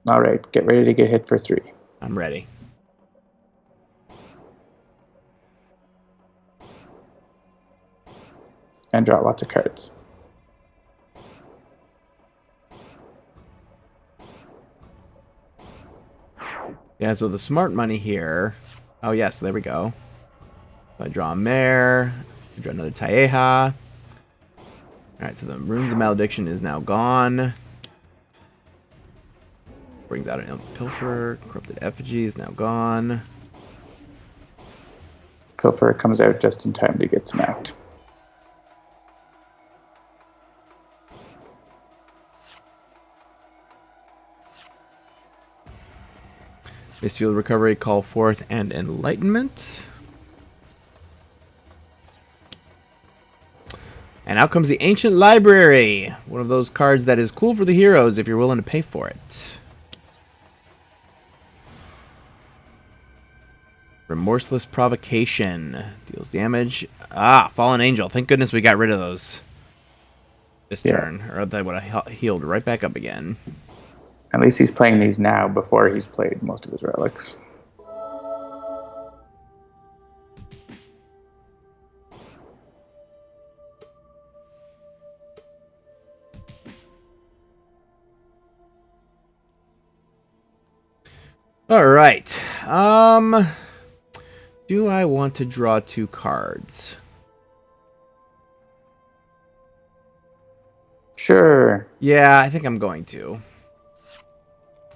A: All right, get ready to get hit for 3.
B: I'm ready.
A: And draw lots of cards.
B: Yeah, so the smart money here. Oh, yes, there we go. So I draw a Mare. I draw another Taeha. Alright, so the Runes of Malediction is now gone. Brings out an Pilfer. Corrupted Effigy is now gone.
A: Pilfer comes out just in time to get smacked.
B: Mistfield Recovery, Call Forth, and Enlightenment. And out comes the Ancient Library. One of those cards that is cool for the heroes if you're willing to pay for it. Remorseless Provocation. Deals damage. Fallen Angel. Thank goodness we got rid of those this turn. Or they would have healed right back up again.
A: At least he's playing these now before he's played most of his relics.
B: All right. Do I want to draw 2 cards?
A: Sure.
B: Yeah, I think I'm going to.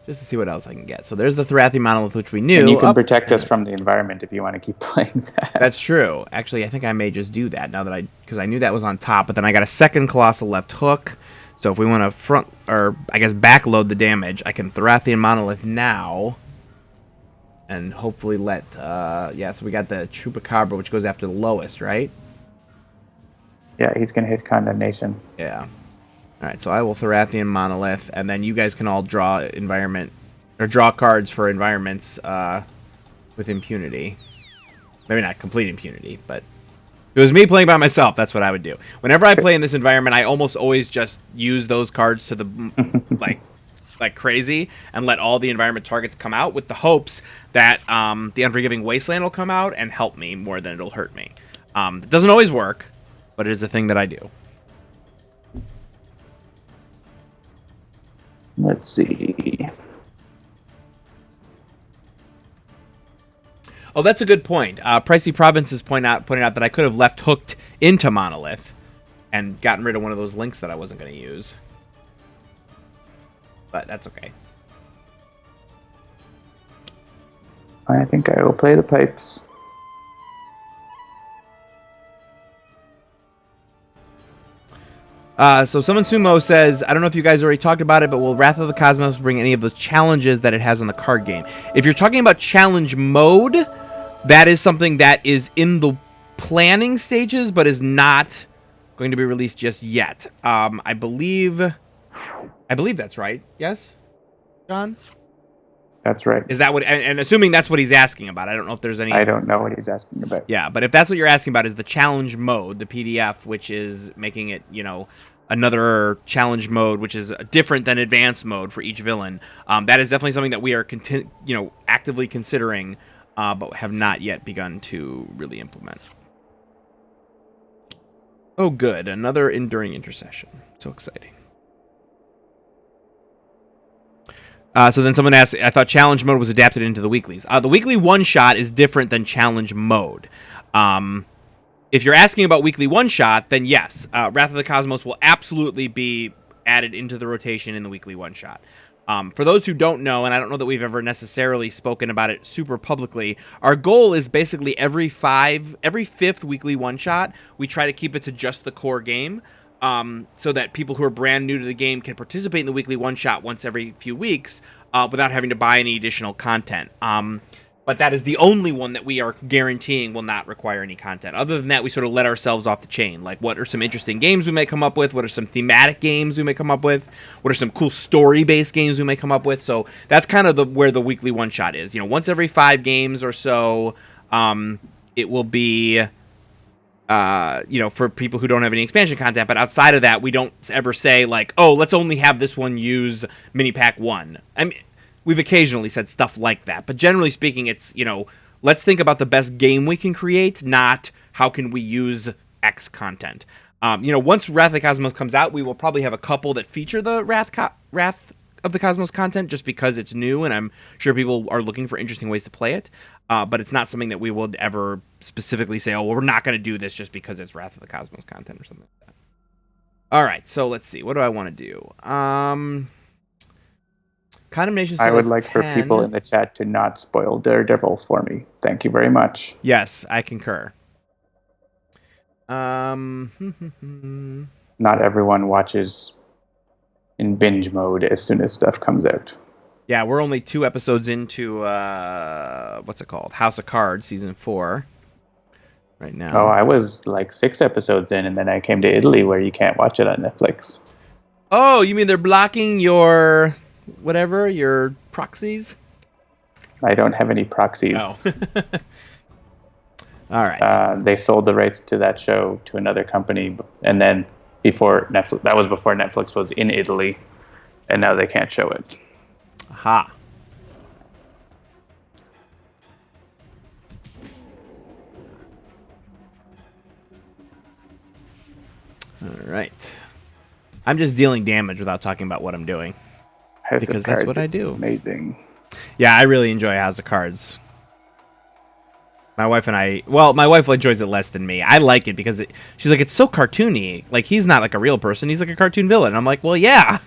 B: Just to see what else I can get. So there's the Thrathi Monolith, which we knew.
A: And you can protect us from the environment if you want to keep playing that.
B: That's true. Actually, I think I may just do that now that because I knew that was on top, but then I got a second Colossal Left Hook. So if we want to backload the damage, I can Thrathian Monolith now. And hopefully let, so we got the Chupacabra, which goes after the lowest, right?
A: Yeah, he's going to hit Condemnation.
B: Yeah. All right, so I will Thrathian Monolith, and then you guys can all draw draw cards for environments with impunity. Maybe not complete impunity, but if it was me playing by myself, that's what I would do. Whenever I play in this environment, I almost always just use those cards to the like crazy and let all the environment targets come out with the hopes that the Unforgiving Wasteland will come out and help me more than it'll hurt me. It doesn't always work, but it is a thing that I do.
A: Let's see.
B: Oh, that's a good point. Pricey Provinces pointed out that I could have left hooked into Monolith and gotten rid of one of those links that I wasn't going to use. But that's okay.
A: I think I will play the pipes.
B: So Summon Sumo says, I don't know if you guys already talked about it, but will Wrath of the Cosmos bring any of the challenges that it has on the card game? If you're talking about challenge mode, that is something that is in the planning stages, but is not going to be released just yet. I believe that's right. Yes, John?
A: That's right.
B: Is that what? And assuming that's what he's asking about, I don't know if there's any.
A: I don't know what he's asking about.
B: Yeah, but if that's what you're asking about, is the challenge mode, the PDF, which is making it, another challenge mode, which is different than advanced mode for each villain. That is definitely something that we are, actively considering, but have not yet begun to really implement. Oh, good! Another enduring intercession. So exciting. So then someone asked, I thought challenge mode was adapted into the weeklies. The weekly one-shot is different than challenge mode. If you're asking about weekly one-shot, then yes, Wrath of the Cosmos will absolutely be added into the rotation in the weekly one-shot. For those who don't know, and I don't know that we've ever necessarily spoken about it super publicly, our goal is basically every fifth weekly one-shot, we try to keep it to just the core game, so that people who are brand new to the game can participate in the weekly one-shot once every few weeks without having to buy any additional content. But that is the only one that we are guaranteeing will not require any content. Other than that, we sort of let ourselves off the chain. Like, what are some interesting games we may come up with? What are some thematic games we may come up with? What are some cool story-based games we may come up with? So that's kind of where the weekly one-shot is. Once every 5 games or so, it will be, for people who don't have any expansion content. But outside of that, we don't ever say, like, oh, let's only have this one use Mini Pack 1. I mean, we've occasionally said stuff like that, but generally speaking, it's, let's think about the best game we can create, not how can we use X content. Once Wrath of the Cosmos comes out, we will probably have a couple that feature the Wrath of the Cosmos content just because it's new, and I'm sure people are looking for interesting ways to play it. But it's not something that we will ever specifically say, oh, well, we're not going to do this just because it's Wrath of the Cosmos content or something like that. All right, so let's see. What do I want to do? Condemnation.
A: I would like 10. For people in the chat to not spoil Daredevil for me. Thank you very much.
B: Yes, I concur.
A: Not everyone watches in binge mode as soon as stuff comes out.
B: Yeah, we're only 2 episodes into what's it called? House of Cards season 4 right now.
A: Oh, I was like 6 episodes in, and then I came to Italy where you can't watch it on Netflix.
B: Oh, you mean they're blocking your your proxies?
A: I don't have any proxies.
B: Oh. All right.
A: They sold the rights to that show to another company, and then before Netflix, that was before Netflix was in Italy, and now they can't show it.
B: Aha. All right. I'm just dealing damage without talking about what I'm doing.
A: House
B: because
A: of Cards
B: that's what I do.
A: Amazing.
B: Yeah, I really enjoy House of Cards. My wife enjoys it less than me. I like it because she's like, it's so cartoony. Like, he's not like a real person. He's like a cartoon villain. I'm like, well, yeah.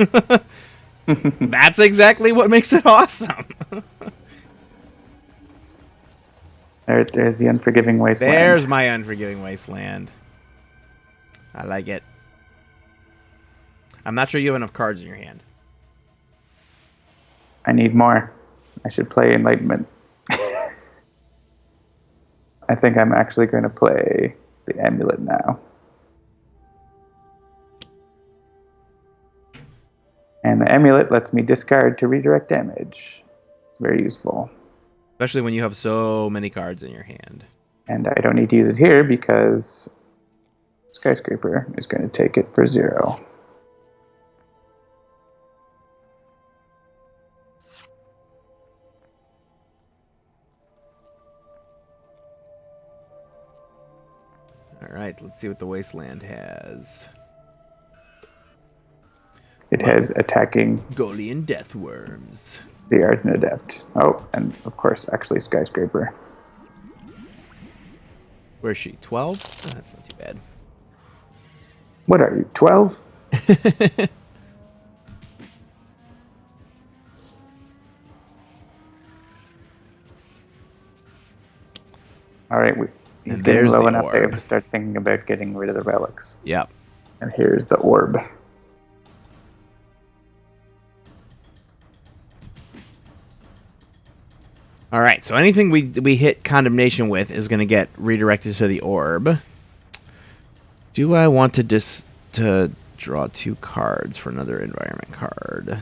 B: That's exactly what makes it awesome.
A: There's the Unforgiving Wasteland.
B: There's my Unforgiving Wasteland. I like it. I'm not sure you have enough cards in your hand.
A: I need more. I should play Enlightenment. I think I'm actually going to play the Amulet now. And the Amulet lets me discard to redirect damage. It's very useful.
B: Especially when you have so many cards in your hand.
A: And I don't need to use it here because Skyscraper is going to take it for 0.
B: All right, let's see what the Wasteland has.
A: It has attacking
B: Golian Deathworms.
A: The Argent Adept. Oh, and of course, actually Skyscraper.
B: Where is she? 12? Oh, that's not too bad.
A: What are you, 12? All right, he's getting low enough that I have to start thinking about getting rid of the relics.
B: Yep.
A: And here's the orb.
B: All right, so anything we hit condemnation with is going to get redirected to the orb. Do I want to draw 2 cards for another environment card?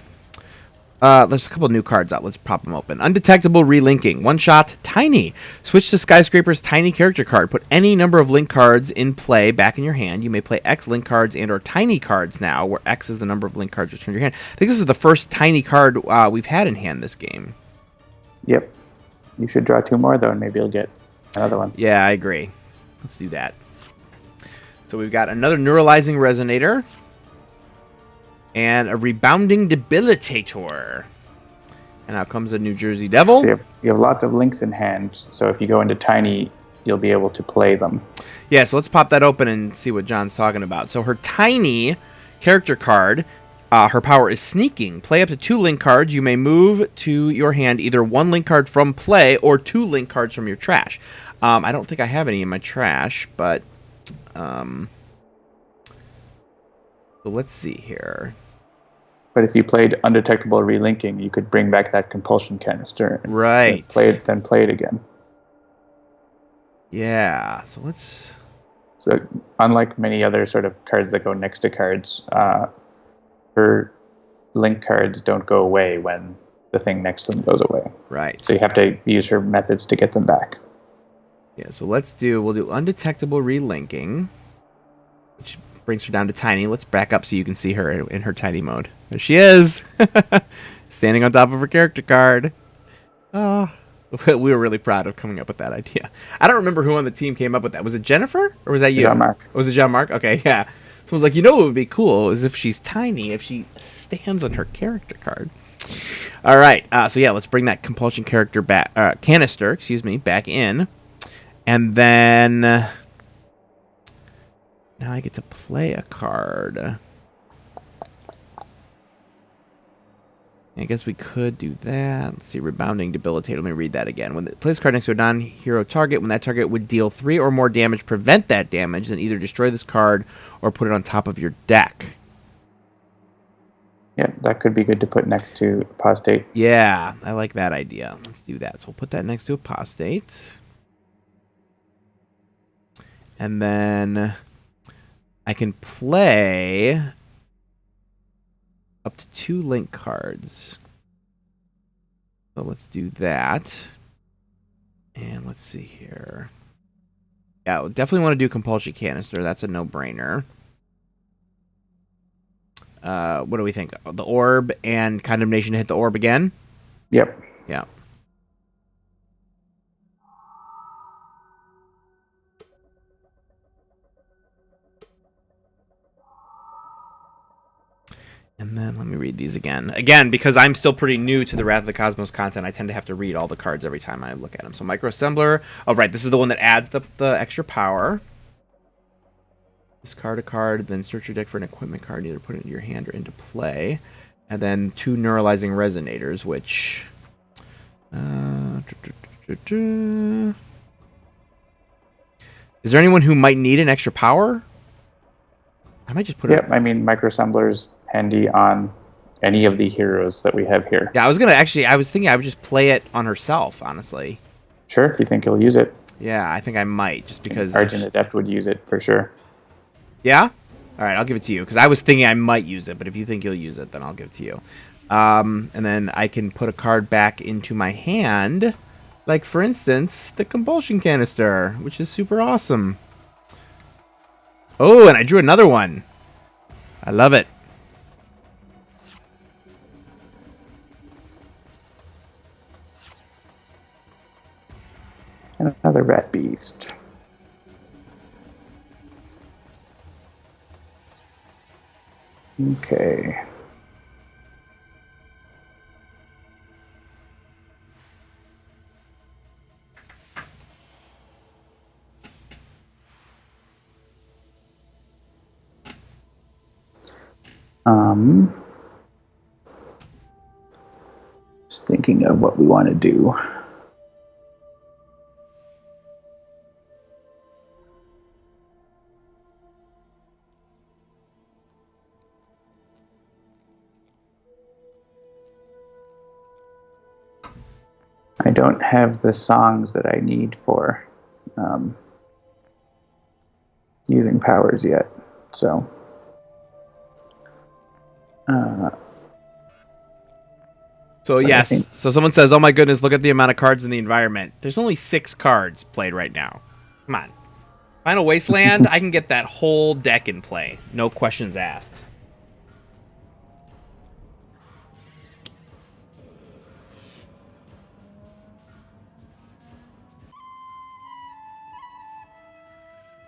B: There's a couple new cards out. Let's pop them open. Undetectable relinking. One shot, tiny. Switch to Skyscraper's tiny character card. Put any number of link cards in play back in your hand. You may play X link cards and or tiny cards now, where X is the number of link cards returned to your hand. I think this is the first tiny card we've had in hand this game.
A: Yep. You should draw 2 more, though, and maybe you'll get another one.
B: Yeah, I agree. Let's do that. So we've got another Neuralizing Resonator. And a Rebounding Debilitator. And out comes a New Jersey Devil.
A: So you have lots of links in hand, so if you go into Tiny, you'll be able to play them.
B: Yeah, so let's pop that open and see what John's talking about. So her Tiny character card Her power is sneaking. Play up to 2 link cards. You may move to your hand either 1 link card from play or 2 link cards from your trash. I don't think I have any in my trash, but so let's see here.
A: But if you played Undetectable Relinking, you could bring back that Compulsion Canister. And
B: Right.
A: Then play it again.
B: Yeah. So let's...
A: So unlike many other sort of cards that go next to cards, her link cards don't go away when the thing next to them goes away.
B: Right.
A: So you have to use her methods to get them back.
B: Yeah, so we'll do Undetectable Relinking, which brings her down to Tiny. Let's back up so you can see her in her Tiny mode. There she is! Standing on top of her character card. Oh, we were really proud of coming up with that idea. I don't remember who on the team came up with that. Was it Jennifer? Or was that you?
A: Jean-Marc.
B: Was it Jean-Marc? Okay, yeah. Someone's like, you know what would be cool is if she's tiny, if she stands on her character card. All right, so yeah, let's bring that Compulsion character back, canister, back in. And then now I get to play a card. I guess we could do that. Let's see, Rebounding Debilitate. Let me read that again. When it plays a card next to a non-hero target, when that target would deal 3 or more damage, prevent that damage, then either destroy this card or put it on top of your deck.
A: Yeah, that could be good to put next to Apostate.
B: Yeah, I like that idea. Let's do that. So we'll put that next to Apostate. And then I can play up to 2 link cards. So let's do that. And let's see here. Yeah, we'll definitely want to do Compulsion Canister. That's a no-brainer. What do we think? The Orb and Condemnation to hit the Orb again?
A: Yep.
B: Yeah. And then let me read these again. Again, because I'm still pretty new to the Wrath of the Cosmos content, I tend to have to read all the cards every time I look at them. So Microassembler. Oh, right. This is the one that adds the extra power. Discard a card, then search your deck for an equipment card, either put it into your hand or into play. And then 2 Neuralizing Resonators, which... Is there anyone who might need an extra power? I might just put it...
A: Yep, I mean, Microassembler's handy on any of the heroes that we have here.
B: Yeah, I was thinking I would just play it on herself, honestly.
A: Sure, if you think you'll use it.
B: Yeah, I think I might, just because...
A: Argent Adept would use it, for sure.
B: Yeah? All right, I'll give it to you, because I was thinking I might use it, but if you think you'll use it, then I'll give it to you. And then I can put a card back into my hand, like, for instance, the Compulsion Canister, which is super awesome. Oh, and I drew another one. I love it.
A: And another Rat Beast. Okay. Just thinking of what we want to do. I don't have the songs that I need for using powers yet, so
B: yes, so someone says, oh my goodness, look at the amount of cards in the environment. There's only 6 cards played right now. Come on. Final Wasteland, I can get that whole deck in play. No questions asked.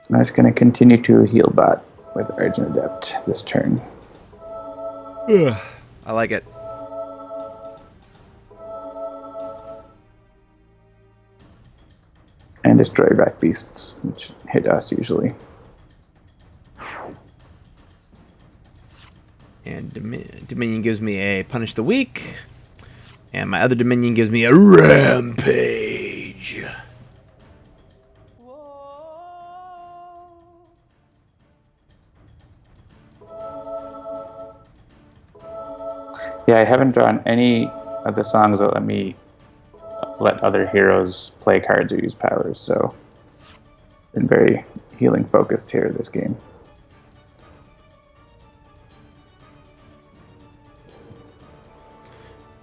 A: I'm just going to continue to heal bot with Argent Adept this turn.
B: Ugh, I like it.
A: And destroy Rat Beasts, which hit us usually.
B: And Dominion gives me a Punish the Weak. And my other Dominion gives me a Rampage.
A: Yeah, I haven't drawn any of the songs that let me let other heroes play cards or use powers, so been very healing focused here this game.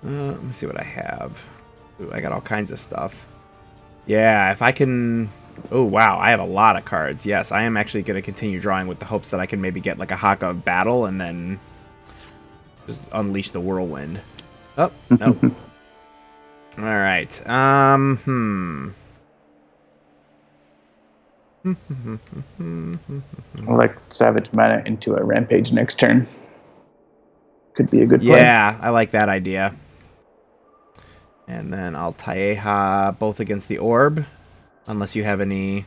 B: Let me see what I have. Ooh, I got all kinds of stuff. Yeah, if I can... Oh, wow, I have a lot of cards. Yes, I am actually going to continue drawing with the hopes that I can maybe get like a Haka of Battle and then just unleash the Whirlwind. Oh, no. All right.
A: Like Savage Mana into a Rampage next turn. Could be a good play.
B: Yeah, I like that idea. And then I'll Taeha both against the Orb, unless you have any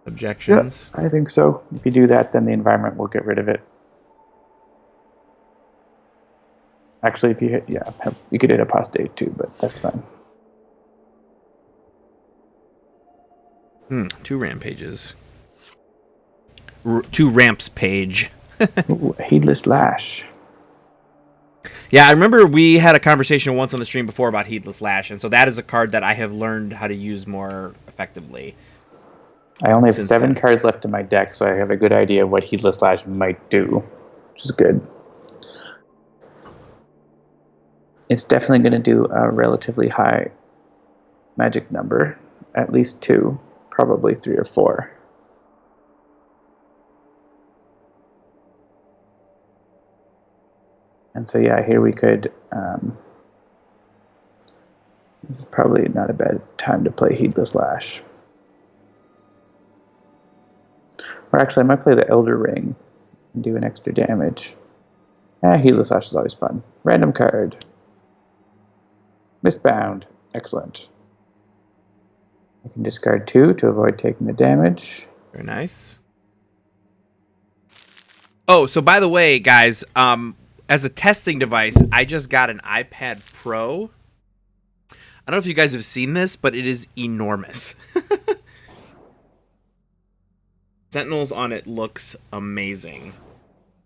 B: objections.
A: Yeah, I think so. If you do that, then the environment will get rid of it. Actually, if you hit, yeah, you could hit Apostate too, but that's fine.
B: 2 Rampages. 2 Ramps page.
A: Ooh, Heedless Lash.
B: Yeah, I remember we had a conversation once on the stream before about Heedless Lash, and so that is a card that I have learned how to use more effectively.
A: I only have 7 cards left in my deck, so I have a good idea of what Heedless Lash might do, which is good. It's definitely going to do a relatively high magic number, at least 2, probably 3 or 4. And so, yeah, here we could... this is probably not a bad time to play Heedless Lash. Or actually, I might play the Elder Ring and do an extra damage. Heedless Lash is always fun. Random card. Mistbound. Excellent. I can discard 2 to avoid taking the damage.
B: Very nice. Oh, so by the way, guys, as a testing device, I just got an iPad Pro. I don't know if you guys have seen this, but it is enormous. Sentinels on it looks amazing.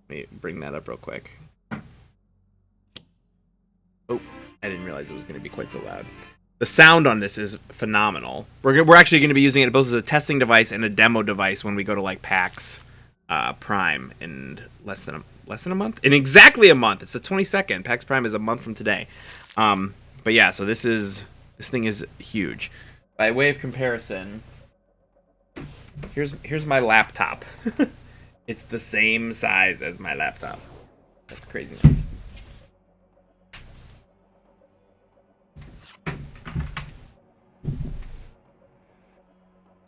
B: Let me bring that up real quick. Oh, I didn't realize it was going to be quite so loud. The sound on this is phenomenal. We're actually going to be using it both as a testing device and a demo device when we go to like PAX Prime in less than a month. In exactly a month. It's the 22nd. PAX Prime is a month from today. But yeah, so this thing is huge. By way of comparison, here's my laptop. It's the same size as my laptop. That's craziness.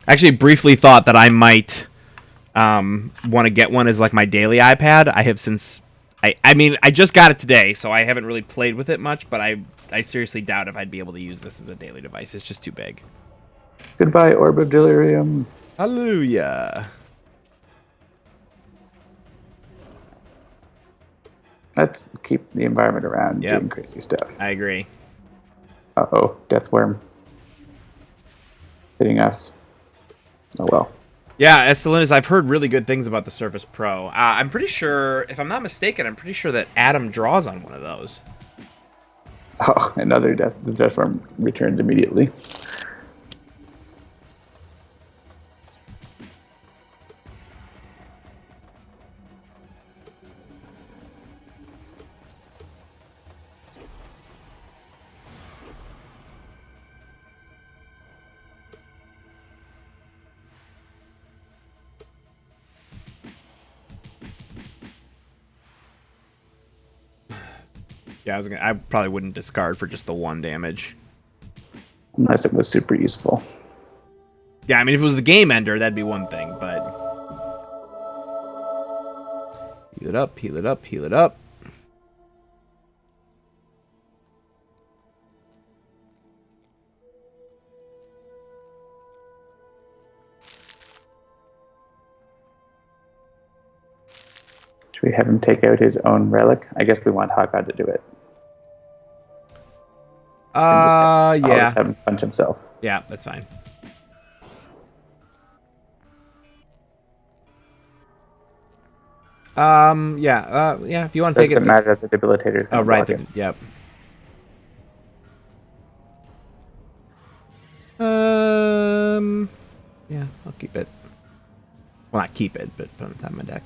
B: I actually briefly thought that I might want to get one as like my daily iPad. I have since I mean I just got it today, so I haven't really played with it much, but I seriously doubt if I'd be able to use this as a daily device. It's just too big.
A: Goodbye, Orb of Delirium.
B: Hallelujah.
A: Let's keep the environment around doing crazy stuff.
B: I agree.
A: Uh-oh, Deathworm. Hitting us. Oh well.
B: Yeah, as Salinas, I've heard really good things about the Surface Pro. I'm pretty sure, if I'm not mistaken, I'm pretty sure that Adam draws on one of those.
A: Oh, another the Deathworm returns immediately.
B: Yeah, I probably wouldn't discard for just the 1 damage.
A: Unless it was super useful.
B: Yeah, I mean, if it was the game ender, that'd be one thing, but... Heal it up, heal it up, heal it up.
A: Should we have him take out his own relic? I guess we want Haka to do it. I'll just have him punch himself.
B: Yeah, that's fine. Yeah, if you want to take it.
A: Doesn't matter if the debilitator's going to block it.
B: Yep. Yeah, I'll keep it. Well, not keep it, but put it on top of my deck.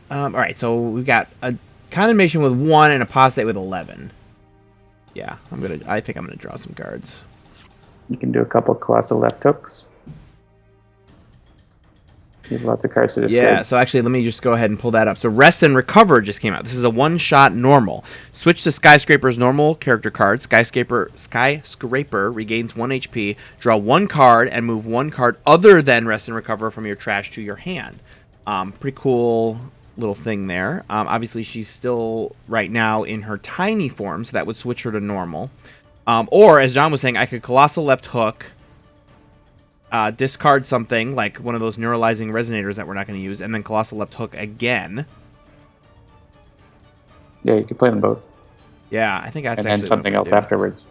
B: All right, so we've got a condemnation with 1 and apostate with 11. Yeah, I think I'm gonna draw some cards.
A: You can do a couple colossal left hooks. You have lots of cards to discard.
B: Yeah, so actually, let me just go ahead and pull that up. So Rest and Recover just came out. This is a one-shot normal. Switch to Skyscraper's normal character card. Skyscraper regains 1 HP. Draw 1 card and move 1 card other than Rest and Recover from your trash to your hand. Pretty cool little thing there. Obviously, she's still right now in her tiny form, so that would switch her to normal. Or, as John was saying, I could Colossal Left Hook, discard something like one of those neuralizing resonators that we're not going to use, and then Colossal Left Hook again.
A: Yeah, you can play them both.
B: Yeah, I think that's
A: and then something else afterwards.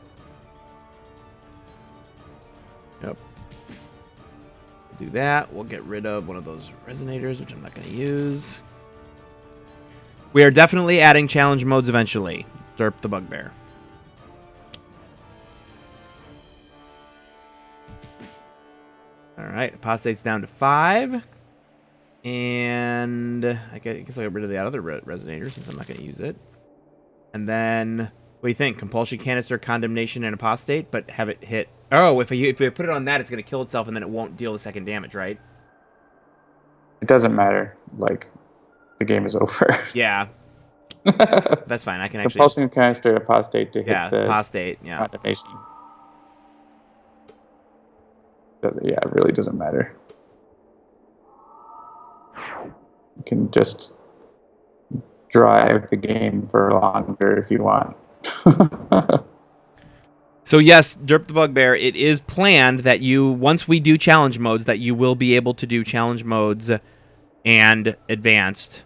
B: Yep. Do that. We'll get rid of one of those resonators, which I'm not going to use. We are definitely adding challenge modes eventually. Derp the Bugbear. All right, Apostate's down to 5. And I guess I'll get rid of the other resonator since I'm not going to use it. And then, what do you think? Compulsion Canister, Condemnation, and Apostate, but have it hit... Oh, if we put it on that, it's going to kill itself, and then it won't deal the second damage, right?
A: It doesn't matter. Like, the game is over.
B: Yeah. That's fine. I can actually...
A: Compulsion Canister, Apostate to hit the...
B: Apostate, yeah.
A: Condemnation. Yeah, it really doesn't matter. You can just drive the game for longer if you want.
B: So yes, Derp the Bugbear, it is planned that once we do challenge modes, that you will be able to do challenge modes and advanced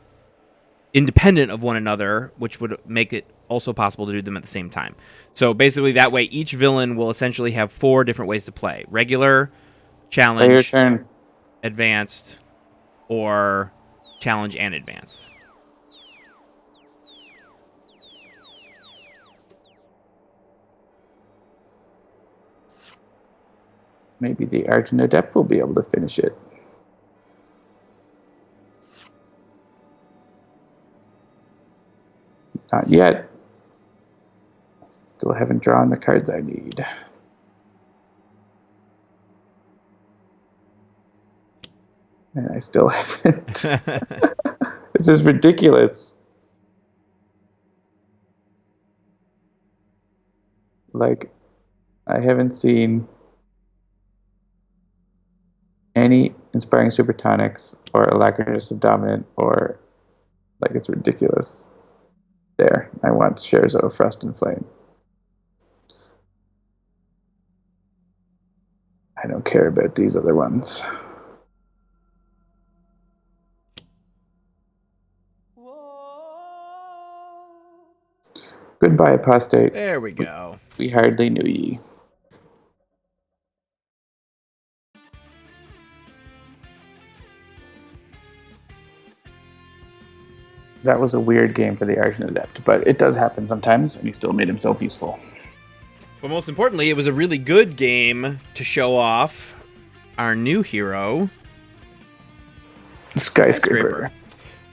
B: independent of one another, which would make it also possible to do them at the same time. So basically that way each villain will essentially have 4 different ways to play. Regular, challenge,
A: your turn.
B: Advanced, or challenge and advanced.
A: Maybe the Argent Adept will be able to finish it. Not yet. Still haven't drawn the cards I need. And I still haven't. This is ridiculous. Like, I haven't seen any Inspiring Supertonics or Alacritus of Dominant or... Like, it's ridiculous. There. I want Shares of Frost and Flame. I don't care about these other ones. Goodbye, Apostate.
B: There we go.
A: We hardly knew ye. That was a weird game for the Argent Adept, but it does happen sometimes, and he still made himself useful.
B: But most importantly, it was a really good game to show off our new hero,
A: Skyscraper.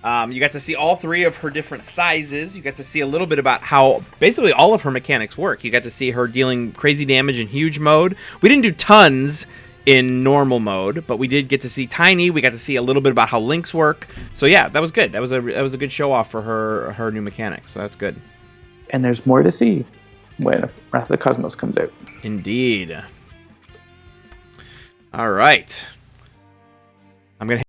B: You got to see all 3 of her different sizes. You got to see a little bit about how basically all of her mechanics work. You got to see her dealing crazy damage in huge mode. We didn't do tons in normal mode, but we did get to see tiny. We got to see a little bit about how links work. So yeah, that was good. That was a good show off for her new mechanics. So that's good.
A: And there's more to see when Wrath of the Cosmos comes out.
B: Indeed. All right. I'm gonna